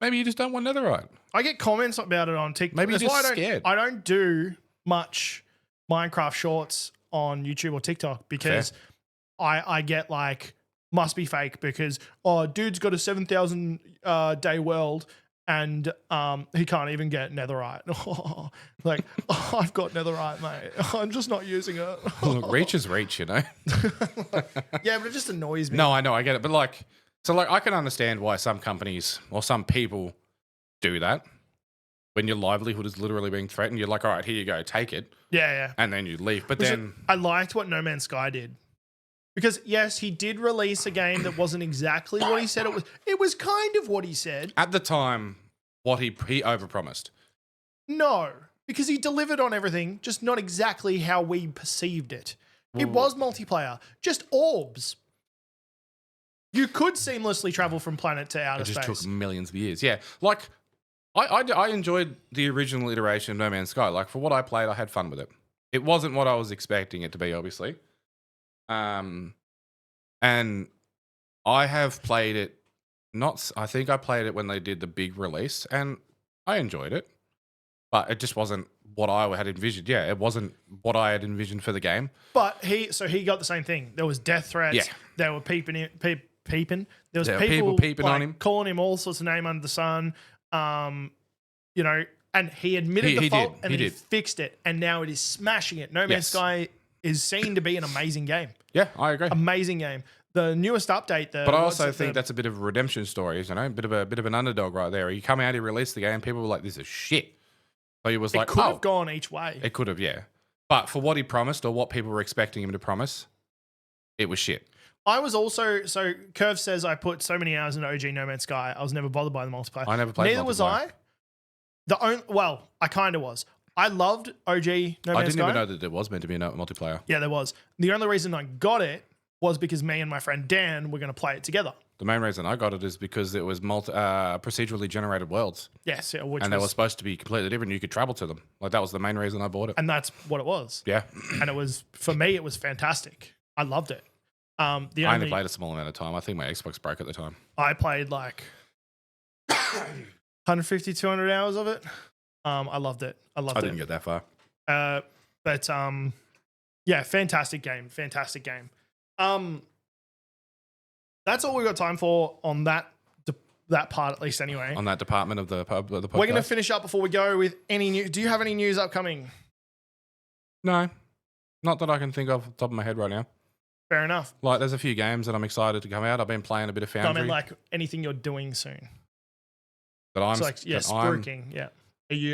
Maybe you just don't want netherite. I get comments about it on TikTok. Maybe you're just scared. I don't do much Minecraft shorts on YouTube or TikTok because I get like, must be fake because, dude's got a 7,000 day world and he can't even get netherite. I've got netherite, mate. I'm just not using it. Look, reach is reach, Yeah, but it just annoys me. No, I know, I get it. But I can understand why some companies or some people do that. When your livelihood is literally being threatened, you're like, all right, here you go, take it. Yeah. And then you leave. But I liked what No Man's Sky did. Because, yes, he did release a game that wasn't exactly what he said it was. It was kind of what he said. At the time, what he overpromised. No, because he delivered on everything, just not exactly how we perceived it. It was multiplayer, just orbs. You could seamlessly travel from planet to outer space. It just took millions of years. Yeah, I enjoyed the original iteration of No Man's Sky. Like, for what I played, I had fun with it. It wasn't what I was expecting it to be, obviously. And I have played it. I think I played it when they did the big release, and I enjoyed it, but it just wasn't what I had envisioned. Yeah, it wasn't what I had envisioned for the game. But he got the same thing. There was death threats. Yeah. They were peeping. There was people peeping on him, calling him all sorts of name under the sun. You know, and he admitted the fault and he fixed it, and now it is smashing it. No Man's Sky is seen to be an amazing game. Yeah, I agree. Amazing game. The newest update, but I also think that's a bit of a redemption story, you know, a bit of an underdog right there. You come out, you release the game, people were like, "This is shit." So he was like, "It could have gone each way." It could have, yeah. But for what he promised or what people were expecting him to promise, it was shit. I was also Curve says I put so many hours in OG No Man's Sky. I was never bothered by the multiplayer. I never played. Neither was I. I kind of was. I loved OG No Man's Sky. I didn't even know that there was meant to be a multiplayer. Yeah, there was. The only reason I got it was because me and my friend Dan were going to play it together. The main reason I got it is because it was procedurally generated worlds. Yes, they were supposed to be completely different. You could travel to them. Like that was the main reason I bought it. And that's what it was. Yeah. And it was, for me, it was fantastic. I loved it. I only played a small amount of time. I think my Xbox broke at the time. I played like 150, 200 hours of it. I loved it. I didn't get that far. But yeah, fantastic game. Fantastic game. That's all we've got time for on that part, at least anyway. On that department of the podcast. We're going to finish up before we go with any news. Do you have any news upcoming? No, not that I can think of off the top of my head right now. Fair enough. Like, there's a few games that I'm excited to come out. I've been playing a bit of Foundry. I mean, like anything you're doing soon. That I'm spruiking. Yeah.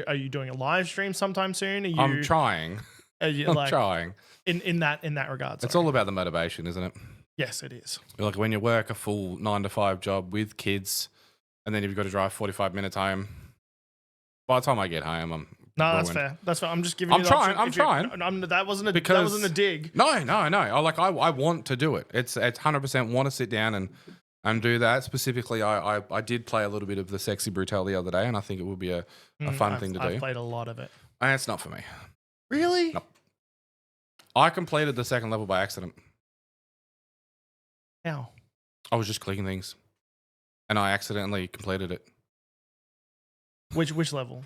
Are you doing a live stream sometime soon? I'm trying. I'm trying. In that regard. Sorry. It's all about the motivation, isn't it? Yes, it is. Like when you work a full 9-to-5 job with kids, and then you've got to drive 45 minutes home. By the time I get home, I'm ruined. That's fair. That's fair. I'm just giving. I'm trying. That wasn't a dig. No. I want to do it. It's 100% want to sit down and do that. Specifically, I did play a little bit of the Sexy Brutal the other day, and I think it would be a fun thing to do. I've played a lot of it. And it's not for me. Really? No. I completed the second level by accident. How? I was just clicking things, and I accidentally completed it. Which level?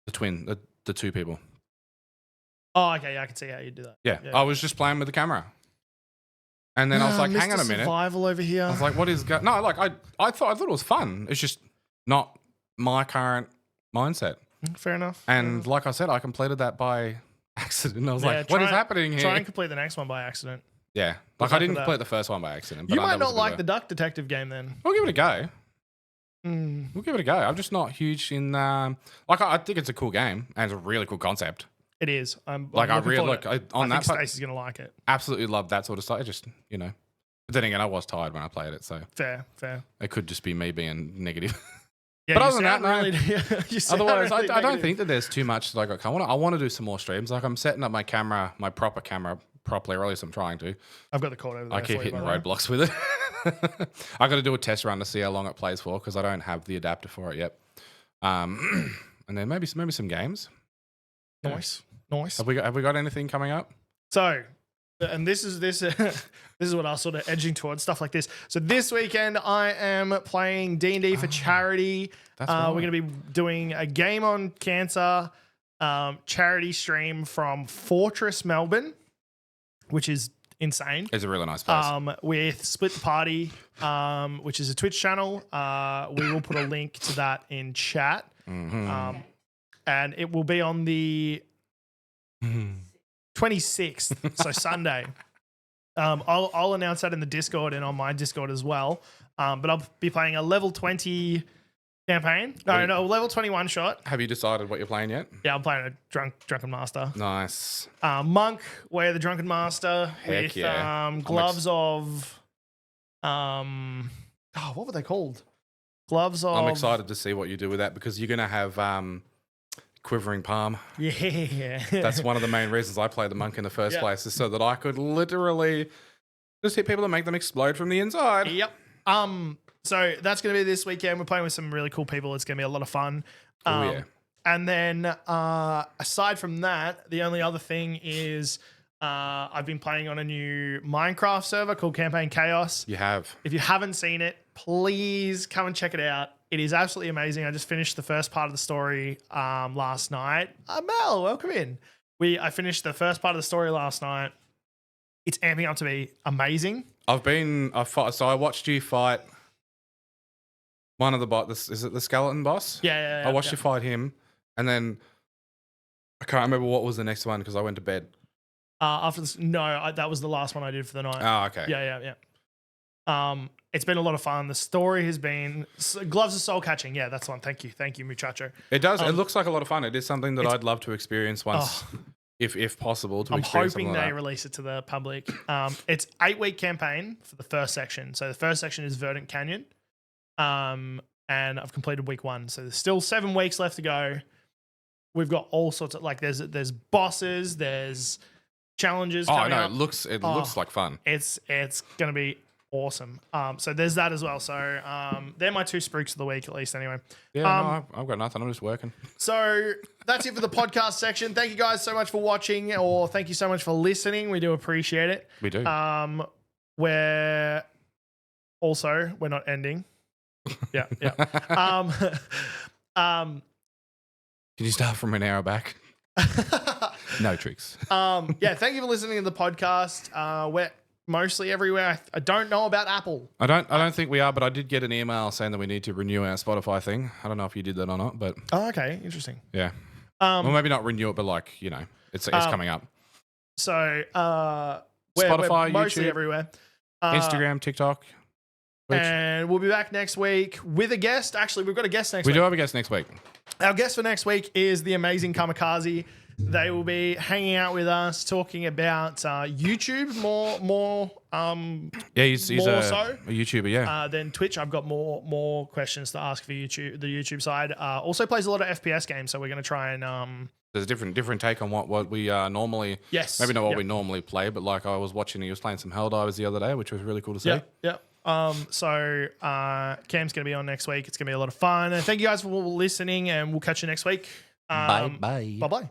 The two people. Oh, okay. Yeah, I can see how you do that. Yeah, I was just playing with the camera, and then I was like, "Hang on a minute." Survival over here. I was like, "What is going?" No, like I thought it was fun. It's just not my current mindset. Fair enough. And like I said, I completed that by accident. I was like, "What is happening here?" Try and complete the next one by accident. Yeah, like I didn't complete the first one by accident. But you might not like the Duck Detective game then. We'll give it a go. We'll give it a go. I'm just not huge in I think it's a cool game and it's a really cool concept. It is. I think Stacey's gonna like it. Absolutely love that sort of stuff. It just but then again, I was tired when I played it, so fair. It could just be me being negative. Yeah, but other than that, otherwise, I don't think that there's too much that I got coming. I want to do some more streams. Like I'm setting up my camera, my proper camera properly, or at least I'm trying to. I've got the cord over there. I keep hitting roadblocks with it. I got to do a test run to see how long it plays for because I don't have the adapter for it yet. And then maybe some games. Nice. Have we got anything coming up? So, and this is what I was sort of edging towards, stuff like this. So this weekend I am playing D&D for charity. We're going to be doing a Game on Cancer charity stream from Fortress Melbourne, which is insane. It's a really nice place. With Split the Party, which is a Twitch channel. We will put a link to that in chat. Mm-hmm. And it will be on the 26th, so Sunday. I'll announce that in the Discord and on my Discord as well. But I'll be playing a level 20 campaign. No, level 21 shot. Have you decided what you're playing yet? Yeah, I'm playing a Drunken Master. Nice. Monk, wear the Drunken Master with gloves of what were they called? Gloves of. I'm excited to see what you do with that because you're gonna have quivering palm. Yeah. That's one of the main reasons I played the monk in the first place, is so that I could literally just hit people and make them explode from the inside. Yep. So that's going to be this weekend. We're playing with some really cool people. It's going to be a lot of fun. Oh, yeah. And then aside from that, the only other thing is I've been playing on a new Minecraft server called Campaign Chaos. You have. If you haven't seen it, please come and check it out. It is absolutely amazing. I just finished the first part of the story last night. Mel, welcome in. I finished the first part of the story last night. It's amping up to be amazing. I watched you fight one of the boss. Is it the skeleton boss? Yeah. I watched you fight him, and then I can't remember what was the next one because I went to bed. After this, that was the last one I did for the night. Oh, okay. Yeah. It's been a lot of fun. The story has been Gloves of Soul Catching. Yeah, that's the one. Thank you, muchacho. It does. It looks like a lot of fun. It is something that I'd love to experience once, if possible. I'm hoping they release it to the public. It's 8-week campaign for the first section. So the first section is Verdant Canyon, and I've completed week 1. So there's still 7 weeks left to go. We've got all sorts of there's bosses, there's challenges. Oh no, it looks like fun. It's gonna be awesome. So there's that as well. So they're my 2 spooks of the week, at least anyway. Yeah, no, I've got nothing. I'm just working. So that's it for the podcast section. Thank you guys so much for watching, or thank you so much for listening. We do appreciate it. We do. We're not ending. Yeah. Can you start from an hour back? No tricks. Thank you for listening to the podcast. We're mostly everywhere. I don't know about Apple. I don't think we are, but I did get an email saying that we need to renew our Spotify thing. I don't know if you did that or not, but okay, interesting. Yeah. Well, maybe not renew it, but it's coming up. So Spotify, we're mostly YouTube, everywhere. Instagram, TikTok. Twitch. And we'll be back next week with a guest. Actually, we've got a guest next week. We do have a guest next week. Our guest for next week is the amazing Kamikaze. They will be hanging out with us, talking about YouTube more. He's more a YouTuber. Yeah. Than Twitch. I've got more questions to ask for YouTube, the YouTube side. Also plays a lot of FPS games, so we're going to try and. There's a different take on what we normally. Yes. Maybe not what we normally play, but I was watching, he was playing some Helldivers the other day, which was really cool to see. Yeah. So Cam's going to be on next week. It's going to be a lot of fun. And thank you guys for listening, and we'll catch you next week. Bye. Bye-bye.